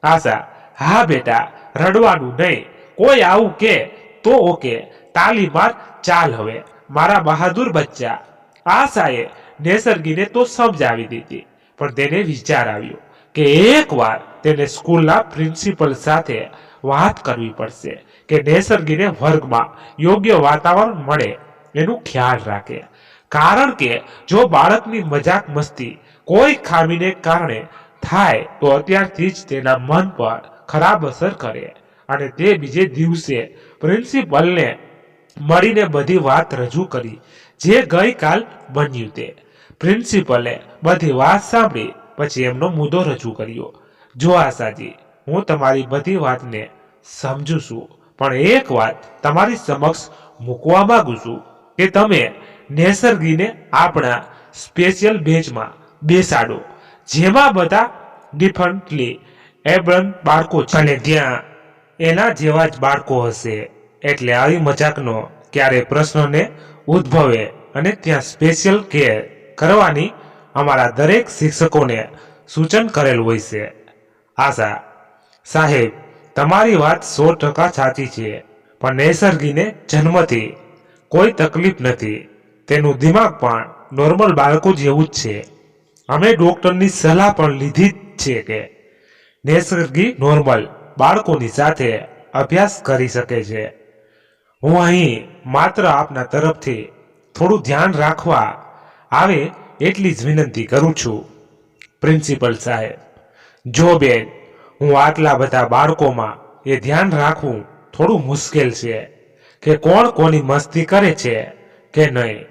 આશા, હા બેટા રડવાનું નહીં, કોઈ આવું કે તો ઓકે, તાલી માર, ચાલ હવે મારા બહાદુર બચ્ચા. આશાએ નેસર્ગીને તો સમજાવી દીધી, પણ તેને વિચાર આવ્યો કે એકવાર તેને સ્કૂલના પ્રિન્સિપલ સાથે વાત કરવી પડશે કે નેસર્ગીને વર્ગમાં યોગ્ય વાતાવરણ મળે એનું ખ્યાલ રાખે, કારણ કે જો બાળકની મજાક મસ્તી કોઈ ખામીને કારણે થાય તો અત્યારથી જ તેના મન પર ખરાબ અસર કરે, અને તે બીજે દિવસે પ્રિન્સિપલને મળીને બધી વાત રજૂ કરી જે ગઈકાલ બન્યું તે. પ્રિન્સિપલે બધી વાત સાંભળી પછી એમનો મુદ્દો રજૂ કર્યો. જો આશાજી, હું તમારી બધી વાતને સમજુ છું, પણ એક વાત તમારી સમક્ષ મૂકવા માંગુ છું કે તમે નેસર્ગીને આપણા સ્પેશિયલ બેચમાં બેસાડો, જેમાં બધા ડિફરન્ટલી એબલ બાળકો છે અને ત્યાં એના જેવા જ બાળકો હશે, એટલે આવી મજાકનો ક્યારે પ્રશ્નને ઉદ્ભવે અને ત્યાં સ્પેશિયલ કેર કરવાની અમારા દરેક શિક્ષકોને સૂચન કરેલ હોય છે. આશા, સાહેબ તમારી વાત 100% સાચી છે, પણ નેસર્ગીને જન્મથી કોઈ તકલીફ નથી, તેનું દિમાગ પણ નોર્મલ બાળકો જેવું જ છે. અમે ડોક્ટરની સલાહ પણ લીધી જ છે કે નેસર્ગી નોર્મલ બાળકોની સાથે અભ્યાસ કરી શકે છે. હું અહીં માત્ર આપના તરફથી થોડું ધ્યાન રાખવા આવે એટલી જ વિનંતી કરું છું. પ્રિન્સિપલ સાહેબ, જો બેન હું આટલા બધા બાળકોમાં એ ધ્યાન રાખવું થોડું મુશ્કેલ છે કે કોણ કોની મસ્તી કરે છે કે નહીં.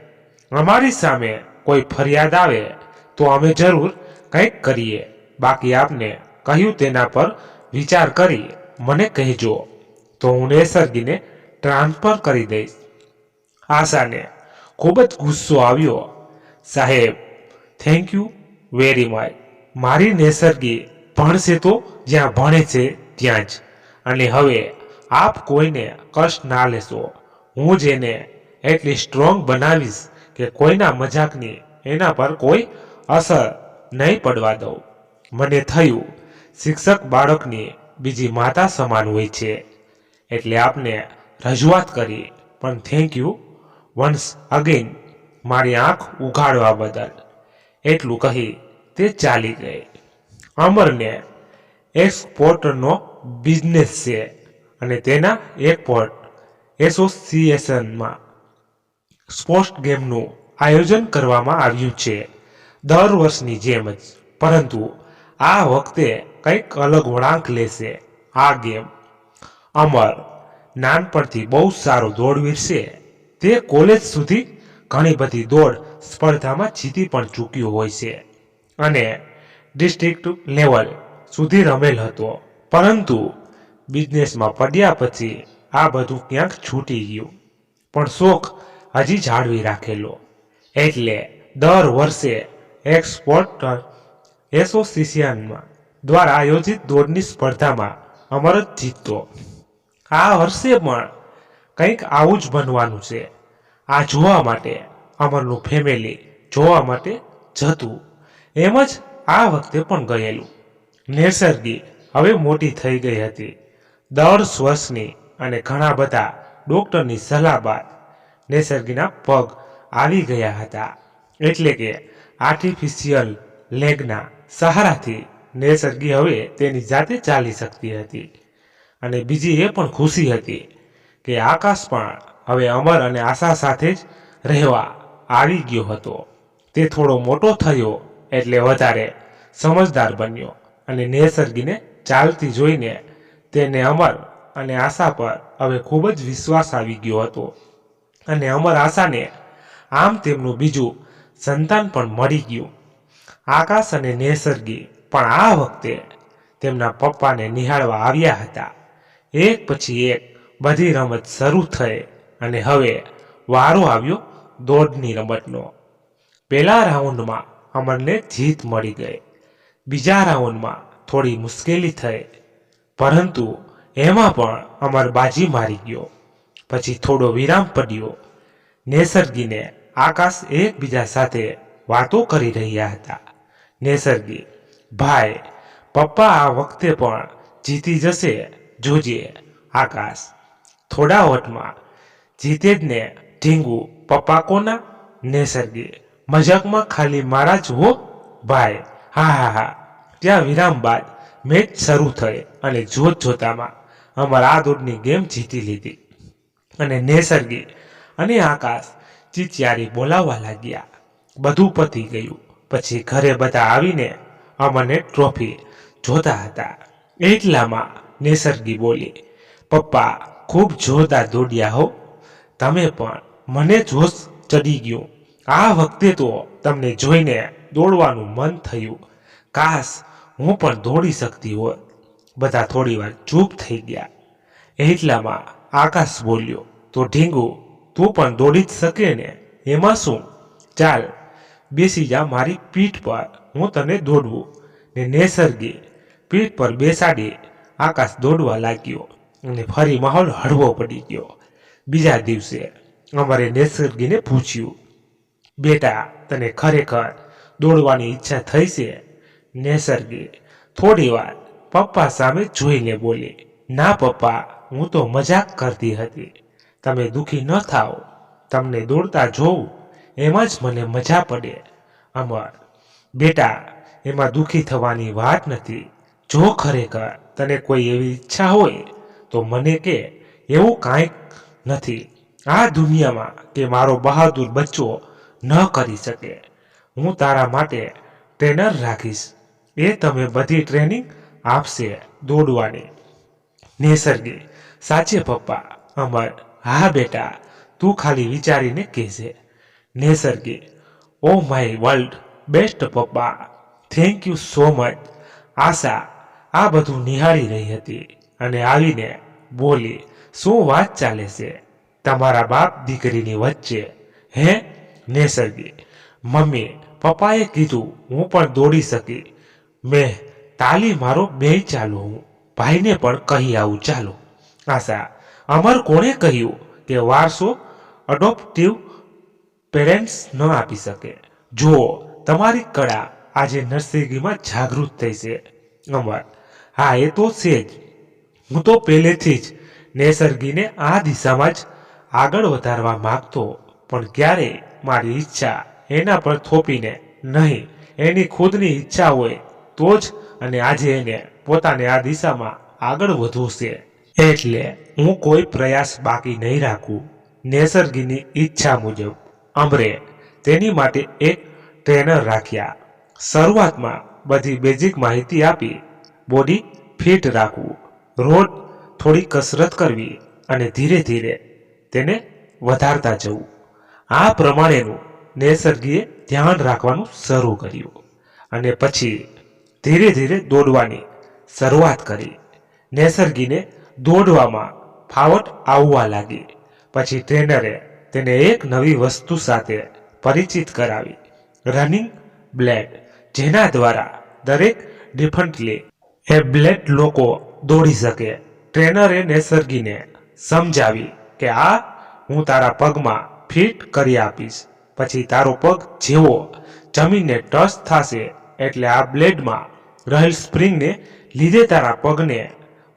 અમારી સામે કોઈ ફરિયાદ આવે તો અમે જરૂર કંઈક કરીએ, બાકી આપને કહ્યું તેના પર વિચાર કરી મને કહેજો તો હું નેસર્ગીને ટ્રાન્સફર કરી દઈશ. આશાને ખૂબ જ ગુસ્સો આવ્યો. સાહેબ થેન્ક યુ વેરી મચ, મારી નેસર્ગી ભણશે તો જ્યાં ભણે છે ત્યાં જ, અને હવે આપ કોઈને કષ્ટ ના લેશો. હું જ એને એટલી સ્ટ્રોંગ બનાવીશ કે કોઈના મજાકની એના પર કોઈ અસર નહીં પડવા દઉં. મને થયું શિક્ષક બાળકની બીજી માતા સમાન હોય છે, એટલે આપને રજૂઆત કરી, પણ થેન્ક યુ વન્સ અગેન મારી આંખ ઉઘાડવા બદલ. એટલું કહી તે ચાલી ગઈ. અમરને એક્સપોર્ટનો બિઝનેસ છે અને તેના એક્સપોર્ટ એસોસિએશનમાં સ્પોર્ટ્સ ગેમનું આયોજન કરવામાં આવ્યું છે દર વર્ષની જેમ જ, પરંતુ આ વખતે કંઈક અલગ વળાંક લેશે આ ગેમ. અમર નાનપણથી બહુ સારો દોડવીર છે, તે કોલેજ સુધી ઘણી બધી દોડ સ્પર્ધામાં જીતી પણ ચૂક્યો હોય છે અને ડિસ્ટ્રિક્ટ લેવલ સુધી રમેલ હતો, પરંતુ બિઝનેસમાં પડ્યા પછી આ બધું ક્યાંક છૂટી ગયું, પણ શોખ હજી જાળવી રાખેલો. એટલે દર વર્ષે એક સ્પોર્ટ એસોસિએશનમાં દ્વારા આયોજિત દોડની સ્પર્ધામાં અમર જ જીતતો. આ વર્ષે પણ કંઈક આવું જ બનવાનું છે. આ જોવા માટે અમરનું ફેમિલી જોવા માટે જતું. એમ જ આ વખતે પણ ગયેલું. નેસર્ગી હવે મોટી થઈ ગઈ હતી. દર શ્વાસની અને ઘણા બધા ડોક્ટરની સલાહ બાદ નેસર્ગીના પગ આવી ગયા હતા. એટલે કે આર્ટિફિશિયલ લેગના સહારાથી નેસર્ગી હવે તેની જાતે ચાલી શકતી હતી. અને બીજી એ પણ ખુશી હતી કે આકાશ પણ હવે અમર અને આશા સાથે જ રહેવા આવી ગયો હતો. તે થોડો મોટો થયો એટલે વધારે સમજદાર બન્યો અને નેસર્ગીને ચાલતી જોઈને તેને અમર અને આશા પર હવે ખૂબ જ વિશ્વાસ આવી ગયો હતો. અને અમર આશાને આમ તેમનું બીજું સંતાન પણ મળી ગયું. આકાશ અને નેસર્ગી પણ આ વખતે તેમના પપ્પાને નિહાળવા આવ્યા હતા. એક પછી એક બધી રમત શરૂ થઈ અને હવે વારો આવ્યો દોડની રમતનો. પહેલા રાઉન્ડમાં અમરને જીત મળી ગઈ. બીજા રાઉન્ડમાં થોડી મુશ્કેલી થઈ, પરંતુ એમાં પણ અમર બાજી મારી ગયો. પછી થોડો વિરામ પડ્યો. નેસર્ગીને આકાશ એકબીજા સાથે વાતો કરી રહ્યા હતા. નેસર્ગી: ભાઈ, પપ્પા આ વખતે પણ જીતી જશે, જોજે. આકાશ: થોડા વટમાં જીતે જ ને ઢીંગુ. પપ્પા કોના? નેસર્ગી: મજાકમાં ખાલી મારા જ હો ભાઈ. હા હા હા. ત્યાં વિરામ બાદ મેચ શરૂ થઈ અને જોત જોતામાં અમર આ દોડની ગેમ જીતી લીધી. અને નેસર્ગી અને આકાશ ચીચિયારી બોલાવવા લાગ્યા. બધું પતી ગયું પછી ઘરે બધા આવીને અમરને ટ્રોફી જોતા હતા. એટલામાં નેસર્ગી બોલી: પપ્પા, ખૂબ જોરદાર દોડ્યા હો તમે પણ. મને જોશ ચડી ગયું. આ વખતે તો તમને જોઈને દોડવાનું મન થયું. કાશ હું પણ દોડી શકતી હોત. બધા થોડી વાર ચૂપ થઈ ગયા. એટલામાં આકાશ બોલ્યો: તો ઢીંગુ, તું પણ દોડી જ શકે ને, એમાં શું? ચાલ બેસી જા મારી પીઠ પર, હું તને દોડવું. ને નેસર્ગી પીઠ પર બેસાડી આકાશ દોડવા લાગ્યો અને ફરી માહોલ હળવો પડી ગયો. બીજા દિવસે અમરે નેસર્ગીને પૂછ્યું: બેટા, તને ખરેખર દોડવાની ઈચ્છા થઈ છે? નેસર્ગી થોડી વાર પપ્પા સામે જોઈને બોલી: ના પપ્પા, હું તો મજાક કરતી હતી. તમે દુઃખી ન થાઓ. તમને દોડતા જોઉં એમાં જ મને મજા પડે. અમર: બેટા, એમાં દુઃખી થવાની વાત નથી. જો ખરેખર તને કોઈ એવી ઈચ્છા હોય તો મને કે. એવું કાંઈક નથી આ દુનિયામાં કે મારો બહાદુર બચ્ચો ન કરી શકે. હું તારા માટે ટ્રેનર રાખીશ. એ તમે બધી ટ્રેનિંગ આપશે દોડવાની. નેસર્ગી: સાચે પપ્પા? અમર: હા બેટા, તું ખાલી વિચારીને કહેજે. નેસર્ગી: ઓ માય વર્લ્ડ બેસ્ટ પપ્પા, થેન્ક યુ સો મચ. આશા આ બધું નિહાળી રહી હતી અને આવીને બોલી: શું વાત ચાલે છે તમારા બાપ દીકરીની વચ્ચે, હે? નેસર્ગી: મમ્મી પપ્પાએ કીધું હું પણ દોડી શકી. મેં તાલી મારો, બે ચાલો. હું ભાઈને પણ કહી આવું, ચાલો. આશા: અમર કોણે કહ્યું કે વારસો અડોપ્ટિવ પેરેન્ટ્સ ન આપી શકે? જુઓ, તમારી કળા આજે નર્સરીમાં જાગૃત થઈ છે. અમર: હા, એ તો છે જ. હું તો પહેલેથી જ નેસર્ગીને આ દિશામાં જ આગળ વધારવા માંગતો, પણ ક્યારેય મારી ઈચ્છા એના પર થોપીને નહીં. એની ખુદની ઈચ્છા હોય તો જ. અને આજે એને પોતાને આ દિશામાં આગળ વધવું છે. એટલે હું કોઈ પ્રયાસ બાકી નહીં રાખું. નેસર્ગીની ઈચ્છા મુજબ અમરે તેની માટે એક ટ્રેનર રાખ્યા. શરૂઆતમાં બધી બેઝિક માહિતી આપી. બોડી ફિટ રાખવું, રોજ થોડી કસરત કરવી અને ધીરે ધીરે તેને વધારતા જવું. આ પ્રમાણેનું નેસર્ગીએ ધ્યાન રાખવાનું શરૂ કર્યું અને પછી ધીરે ધીરે દોડવાની શરૂઆત કરી. નેસર્ગીને દોડવામાં ફાવટ આવવા લાગી. પછી ટ્રેનરે તેને એક નવી વસ્તુ સાથે પરિચિત કરાવી, રનિંગ બ્લેડ, જેના દ્વારા દરેક ડિફરન્ટલી એ બ્લેડ લોકો દોડી શકે. ટ્રેનરે નેસર્ગીને સમજાવી કે આ હું તારા પગમાં ફિટ કરી આપીશ. પછી તારો પગ જેવો જમીનને ટચ થશે એટલે આ બ્લેડમાં રહેલ સ્પ્રિંગને લીધે તારા પગને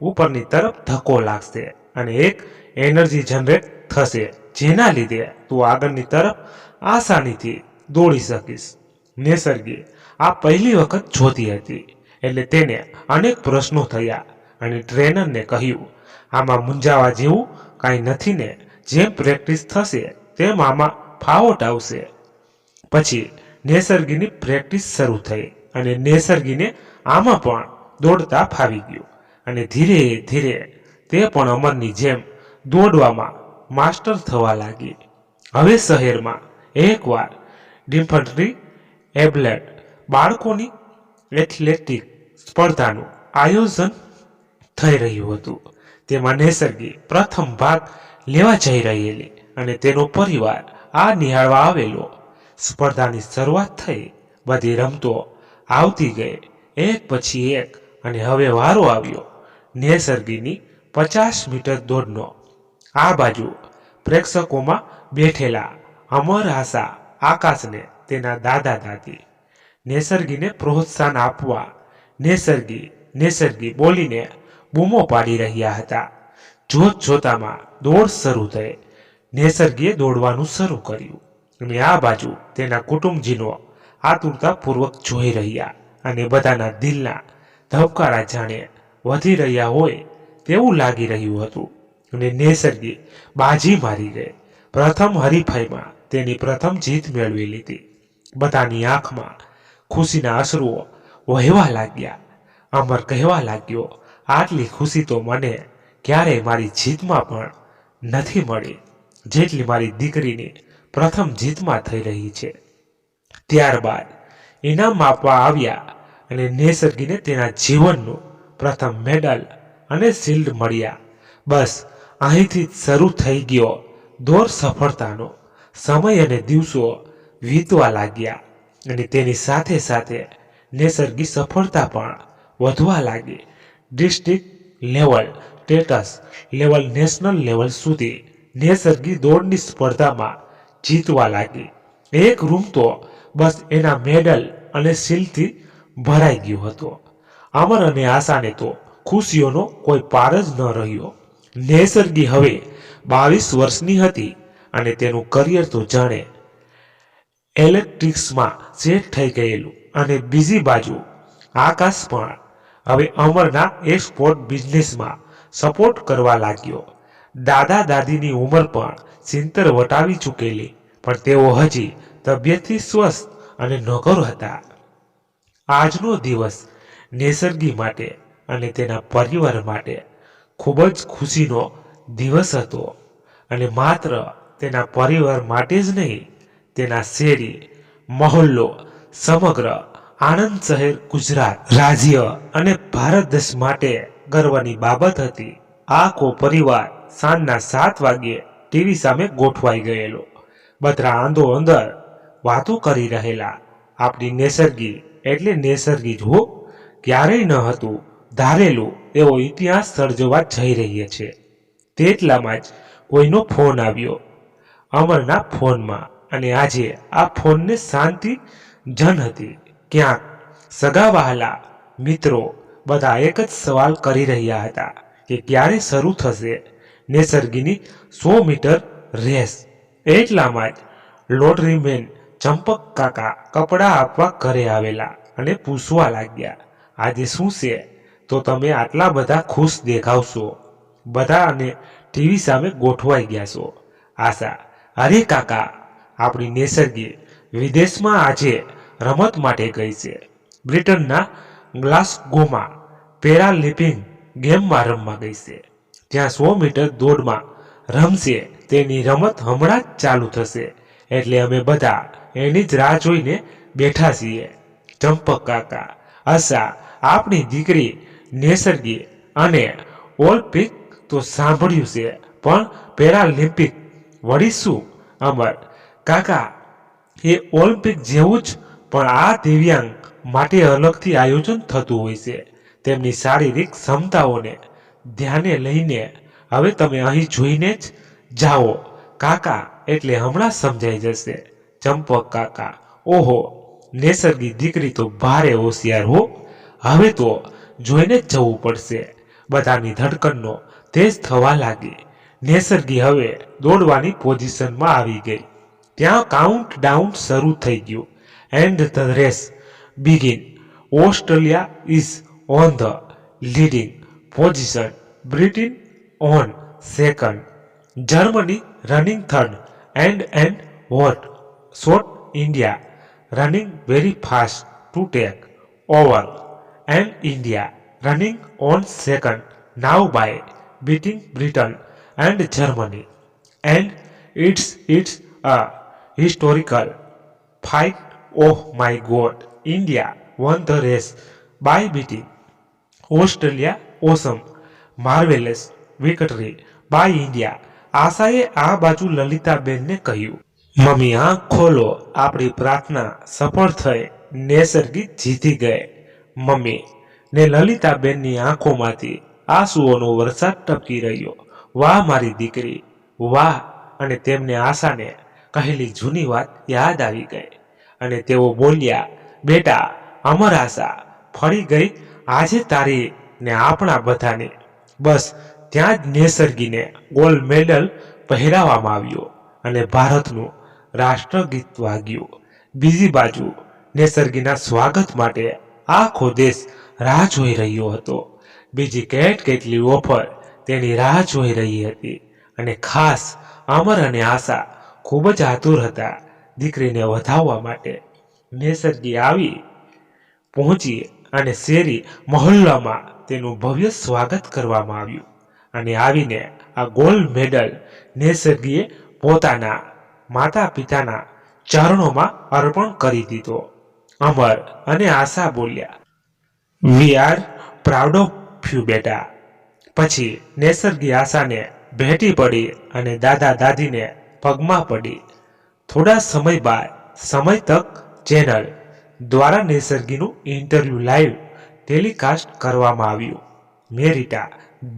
ઉપરની તરફ ધક્કો લાગશે અને એક એનર્જી જનરેટ થશે, જેના લીધે તું આગળની તરફ આસાનીથી દોડી શકીશ. નેસર્ગી આ પહેલી વખત જોતી હતી એટલે તેને અનેક પ્રશ્નો થયા અને ટ્રેનરને કહ્યું, આમાં મૂંઝાવા જેવું કાંઈ નથી ને? જેમ પ્રેક્ટિસ થશે તેમ આમાં ફાવટ આવશે. પછી નેસર્ગીની પ્રેક્ટિસ શરૂ થઈ અને નેસર્ગીને આમાં પણ દોડતા ફાવી ગયું અને ધીરે ધીરે તે પણ અમરની જેમ દોડવામાં માસ્ટર થવા લાગી. હવે શહેરમાં એકવાર ડિફન્ટ્રી એબ્લેટ બાળકોની એથ્લેટિક સ્પર્ધાનું આયોજન થઈ રહ્યું હતું. તેમાં નેસર્ગી પ્રથમ ભાગ લેવા જઈ રહેલી અને તેનો પરિવાર આ નિહાળવા આવેલો. સ્પર્ધાની શરૂઆત થઈ, બધી રમતો આવતી ગઈ એક પછી એક અને હવે વારો આવ્યો નેસર્ગીની 50 મીટર દોડનો. આ બાજુ પ્રેક્ષકોમાં બેઠેલા અમર આશા આકાશને તેના દાદા દાદી નેસર્ગીને પ્રોત્સાહન આપવા નેસર્ગી નેસર્ગી બોલીને બૂમો પાડી રહ્યા હતા. જોત જોતામાં દોડ શરૂ થઈ. નેસર્ગીએ દોડવાનું શરૂ કર્યું અને આ બાજુ તેના કુટુંબજીનો આતુરતાપૂર્વક જોઈ રહ્યા અને બધાના દિલના ધબકારા જાણે વધી રહ્યા હોય તેવું લાગી રહ્યું હતું. અને નેસર્ગી બાજી મારી ગઈ. પ્રથમ હરીફાઈમાં તેની પ્રથમ જીત મેળવી લીધી. બધાની આંખમાં ખુશીના અશ્રુઓ વહેવા લાગ્યા. અમર કહેવા લાગ્યો, આટલી ખુશી તો મને ક્યારેય મારી જીતમાં પણ નથી મળી જેટલી મારી દીકરીની પ્રથમ જીતમાં થઈ રહી છે. ત્યારબાદ ઇનામ આપવા આવ્યા અને નેસર્ગીને તેના જીવનનું પ્રથમ મેડલ અને શિલ્ડ મળ્યા. બસ અહીંથી જ શરૂ થઈ ગયો દોર સફળતાનો. સમય અને દિવસો વીતવા લાગ્યા અને તેની સાથે સાથે નેસર્ગી સફળતા પણ વધવા લાગી. District level, status level, national level સુધી નેસર્ગી દોડની સ્પર્ધામાં જીતવા લાગી. એક રૂમ તો બસ એના મેડલ અને શિલ્ડથી ભરાઈ ગયો હતો. અમર અને આશાને તો ખુશીઓનો કોઈ પાર જ ન રહ્યો. નેસર્ગી હવે 22 વર્ષની હતી અને તેનું કરિયર તો જાણે ઇલેક્ટ્રિક્સમાં સેટ થઈ ગયેલું. અને બીજી બાજુ આકાશ પણ હવે અમરના એક્સપોર્ટ બિઝનેસમાં સપોર્ટ કરવા લાગ્યો. દાદા દાદીની ઉંમર પણ 70 વટાવી ચૂકેલી, પણ તેઓ હજી તબિયતથી સ્વસ્થ અને નગર હતા. આજનો દિવસ નેસર્ગી માટે અને તેના પરિવાર માટે ખૂબ જ ખુશીનો દિવસ હતો. અને માત્ર તેના પરિવાર માટે જ નહીં, તેના શેરી, મહોલ્લો, સમગ્ર આણંદ શહેર, ગુજરાત રાજ્ય અને ભારત દેશ માટે ગર્વની બાબત હતી. આખો પરિવાર સાંજના 7 વાગ્યે ટીવી સામે ગોઠવાઈ ગયેલો. બધા આંધો અંદર વાતો કરી રહેલા. આપણી નેસર્ગી એટલે નેસર્ગી જ હો. ક્યારેય ન હતું ધારેલું એવો ઇતિહાસ સર્જવા જઈ રહી છે. તેટલામાં જ કોઈનો ફોન આવ્યો અમરના ફોનમાં. અને આજે આ ફોનને શાંતિ જન હતી. ક્યાંક સગા વહાલા મિત્રો બધા એક જ સવાલ કરી રહ્યા હતા કે ક્યારે શરૂ થશે નેસર્ગીની 100 મીટર રેસ. એટલામાં જ લોટરીમેન ચંપક કાકા કપડાં આપવા ઘરે આવેલા અને પૂછવા લાગ્યા, આજે શું છે? તો તમે આટલા બધા ખુશ દેખાવશો. બધા અને ટીવી સામે ગોઠવાઈ ગયા છો. આશા, અરે કાકા, આપણી નેસર્ગી વિદેશમાં આજે રમત માટે ગઈ છે. બ્રિટનના ગ્લાસગોમાં પેરાલિમ્પિક ગેમમાં રમવા ગઈ છે. ત્યાં 100 મીટર દોડમાં રમશે. તેની રમત હમણાં જ ચાલુ થશે એટલે અમે બધા એની જ રાહ જોઈને બેઠા છીએ. ચંપક કાકા, આશા, આપણી દીકરી નેસર્ગી અને ઓલિમ્પિક તો સાંભળ્યું છે, પણ પેરાલિમ્પિક વળી શું? અમર: કાકા, એ ઓલિમ્પિક જેવું જ, પણ આ દિવ્યાંગ માટે અલગથી આયોજન થતું હોય છે. તેમની શારીરિક ક્ષમતાઓને ધ્યાને લઈને. હવે તમે અહીં જોઈને જ જાઓ કાકા, એટલે હમણાં સમજાઈ જશે. ચંપક કાકા: ઓહો, નેસર્ગી દીકરી તો ભારે હોશિયાર હો. હવે તો જોઈને જ જવું પડશે. બધાની ધડકનનો તેજ થવા લાગી. નેસર્ગી હવે દોડવાની પોઝિશનમાં આવી ગઈ. ત્યાં કાઉન્ટ ડાઉન શરૂ થઈ ગયું. And the race begin. Australia is on the leading position. Britain on second, Germany running third, and what? Short India running very fast to take over, and India running on second now by beating Britain and Germany, and it's a historical fight. Oh my God! India won the race by beating Australia. Awesome, marvelous victory by India. આશાએ આ બાજુ લલિતાબેનને કહ્યું, mummy આંખ ખોલો, આપણી પ્રાર્થના સફળ થઈ, નેસર્ગી જીતી ગયે. મમ્મી ને લલિતાબેનની આંખોમાંથી આંસુઓનો વરસાદ ટપકી રહ્યો. વાહ મારી દીકરી, વાહ. અને તેમને આશાને કહેલી જૂની વાત યાદ આવી ગઈ અને તેઓ બોલ્યા, બેટા અમર આશા ફળી ગઈ આજે તારી ને આપણા બધાને. બસ ત્યાં જ નેસર્ગીને ગોલ્ડ મેડલ પહેરાવવામાં આવ્યો અને ભારતનું રાષ્ટ્રગીત વાગ્યું. બીજી બાજુ નેસર્ગીના સ્વાગત માટે આખો દેશ રાહ જોઈ રહ્યો હતો. બીજી કેટલી ઓફર તેની રાહ જોઈ રહી હતી અને ખાસ અમર અને આશા ખૂબ જ આતુર હતા દીકરીને વધાવવા માટે. નેસર્ગી આવી પહોંચી અને શેરી મહોલ્લામાં તેનું ભવ્ય સ્વાગત કરવામાં આવ્યું અને આવીને આ ગોલ્ડ મેડલ નેસર્ગીએ પોતાના માતા પિતાના ચરણોમાં અર્પણ કરી દીધો. અમર અને આશા બોલ્યા, we are proud of you બેટા. પછી નેસર્ગી આશાને ભેટી પડી અને દાદા દાદીને પગમાં પડી. થોડા સમય બાદ સમય તક ચેનલ દ્વારા નેસર્ગીનું ઇન્ટરવ્યુ લાઈવ टेलीकास्ट કરવામાં આવ્યું. मेरिटा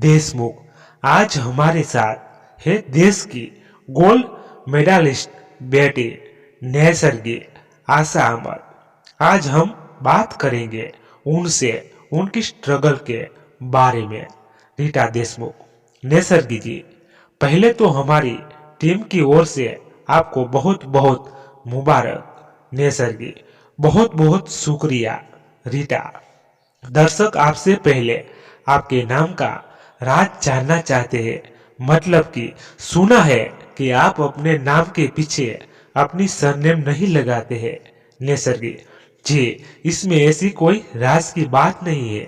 देशमुख आज हमारे साथ है देश की गोल्ड मेडलिस्ट बेटी नेसर्गी आशा अमर. आज हम बात करेंगे उनसे उनकी स्ट्रगल के बारे में. रीटा देशमुख: नेसर्गी जी, पहले तो हमारी टीम की ओर से आपको बहुत बहुत मुबारक. नेसर्गी: बहुत बहुत शुक्रिया. रीटा: दर्शक आपसे पहले आपके नाम का राज जानना चाहते हैं. मतलब कि सुना है कि आप अपने नाम के पीछे अपनी सरनेम नहीं लगाते हैं. नेसर्गी: जी, इसमें ऐसी कोई राज की बात नहीं है.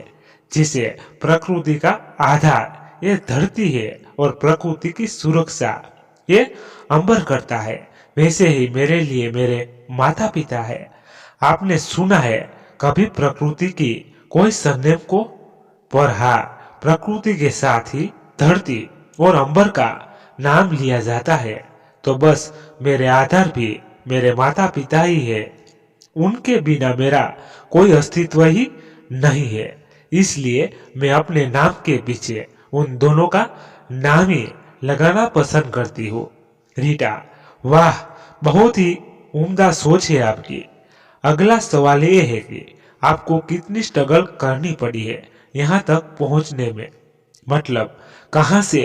जिसे प्रकृति का आधार ये धरती है और प्रकृति की सुरक्षा ये अंबर करता है, वैसे ही मेरे लिए मेरे माता पिता है. आपने सुना है कभी प्रकृति की कोई सरनेम को, पर हाँ, प्रकृति के साथ ही धरती और अंबर का नाम लिया जाता है. तो बस मेरे आधार भी मेरे माता पिता ही है. उनके बिना मेरा कोई अस्तित्व ही नहीं है. इसलिए मैं अपने नाम के पीछे उन दोनों का नाम ही लगाना पसंद करती हूँ. रीटा: वाह, बहुत ही उम्दा सोच है आपकी. अगला सवाल ये है कि आपको कितनी स्ट्रगल करनी पड़ी है यहाँ तक पहुँचने में. मतलब कहाँ से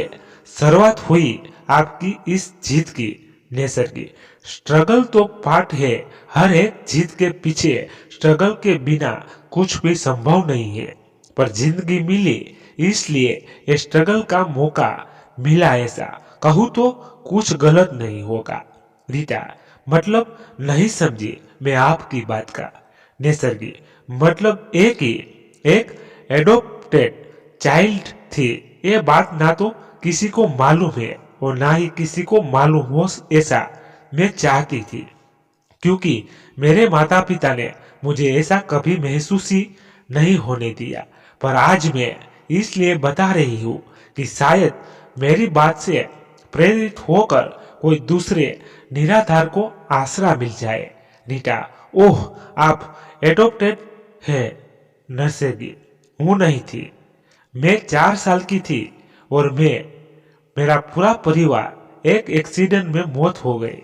शुरुआत हुई आपकी इस जीत की. नेसर्गी: स्ट्रगल तो पार्ट है, हर एक जीत के पीछे स्ट्रगल के बिना कुछ भी संभव नहीं है. पर जिंदगी मिली इसलिए ये स्ट्रगल का मौका मिला, ऐसा कहूँ तो कुछ गलत नहीं होगा. रीटा: मतलब नहीं समझी मैं आपकी बात का. नेसर्गी: मतलब एक एडोप्टेड चाइल्ड थी, ये बात ना तो किसी को मालूम है और ना ही किसी को मालूम हो, ऐसा मैं चाहती थी. क्योंकि मेरे माता पिता ने मुझे ऐसा कभी महसूस ही नहीं होने दिया. पर आज मैं इसलिए बता रही हूँ कि शायद मेरी बात से प्रेरित होकर कोई दूसरे निराधार को आसरा मिल जाए। रीटा, ओह, आप एडॉप्टेड है? नर्सेगी, हूं नहीं थी। मैं 4 साल की थी और मेरा पूरा परिवार एक एक्सीडेंट में मौत हो गई।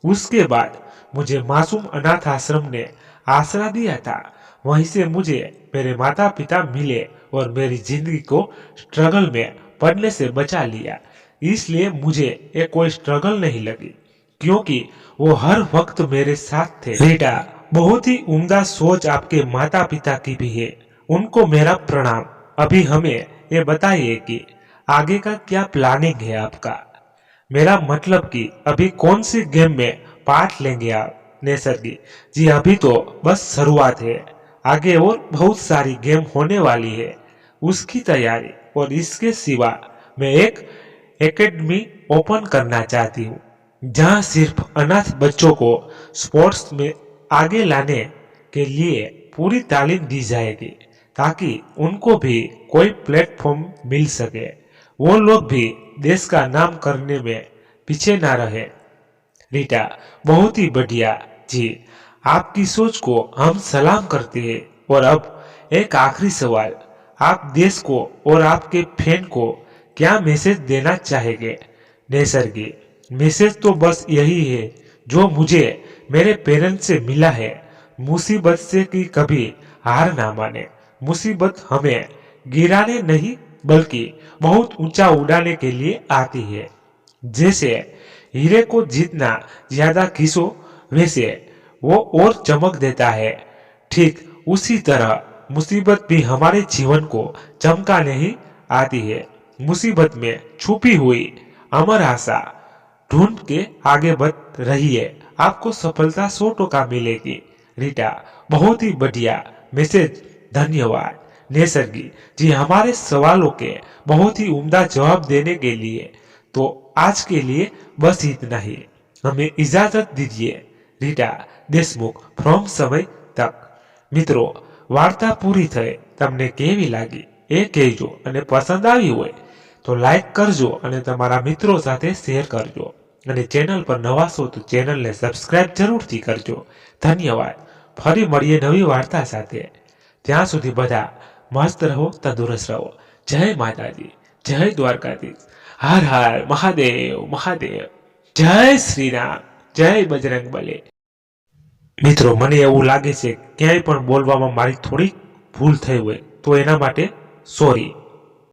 उसके बाद मुझे मासूम अनाथ आश्रम ने आसरा दिया था। वहीं से मुझे मेरे माता पिता मिले और मेरी जिंदगी को स्ट्रगल में पड़ने से बचा लिया। इसलिए मुझे ये कोई स्ट्रगल नहीं लगी, क्योंकि वो हर वक्त मेरे साथ थे। बेटा, बहुत ही उम्दा सोच आपके माता पिता की भी है, उनको मेरा प्रणाम। अभी हमें ये बताइए कि आगे का क्या प्लानिंग है आपका? मेरा मतलब कि अभी कौन सी गेम में पार्ट लेंगे आप? नेसर्गी, जी अभी तो बस शुरुआत है, आगे और बहुत सारी गेम होने वाली है, उसकी तैयारी। और इसके सिवा मैं एक एकेडमी ओपन करना चाहती हूँ, जहाँ सिर्फ अनाथ बच्चों को स्पोर्ट्स में आगे लाने के लिए पूरी तालीम दी जाएगी, ताकि उनको भी कोई प्लेटफॉर्म मिल सके, वो लोग भी देश का नाम करने में पीछे ना रहे। रीटा, बहुत ही बढ़िया जी, आपकी सोच को हम सलाम करते हैं। और अब एक आखिरी सवाल, आप देश को और आपके फैन को क्या मैसेज देना चाहेंगे? नेसर्गी, मैसेज तो बस यही है जो मुझे मेरे पेरेंट्स से मिला है, मुसीबत से कि कभी हार ना माने। मुसीबत हमें गिराने नहीं बल्कि बहुत ऊंचा उड़ाने के लिए आती है। जैसे हीरे को जितना ज्यादा खींचो वैसे वो और चमक देता है, ठीक उसी तरह मुसीबत भी हमारे जीवन को चमकाने ही आती है। मुसीबत में छुपी हुई अमर आशा ढूंढ के आगे बढ़ रही है, आपको सफलता 100% मिलेगी। रीटा, बहुत ही बढ़िया मैसेज, धन्यवाद। नेसर्गी जी, हमारे सवालों के बहुत ही उम्दा जवाब देने के लिए तो आज के लिए बस इतना ही, हमें इजाजत दीजिए। રીટા દેશમુખ ફ્રોમ સમય તક। મિત્રો, વાર્તા પૂરી થઈ, તમને કેવી લાગી એ કહેજો, અને પસંદ આવી હોય તો લાઈક કરજો અને તમારા મિત્રો સાથે શેર કરજો, અને ચેનલ પર નવા છો તો ચેનલને સબસ્ક્રાઇબ જરૂરથી કરજો। ધન્યવાદ। ફરી મળીએ નવી વાર્તા સાથે, ત્યાં સુધી બધા મસ્ત રહો, તંદુરસ્ત રહો। જય માતાજી, જય દ્વારકાધીશ, હર હર મહાદેવ મહાદેવ, જય શ્રી રામ, જય બજરંગ બલી। મિત્રો, મને એવું લાગે છે ક્યાંય પણ બોલવામાં મારી થોડી ભૂલ થઈ હોય તો એના માટે સોરી।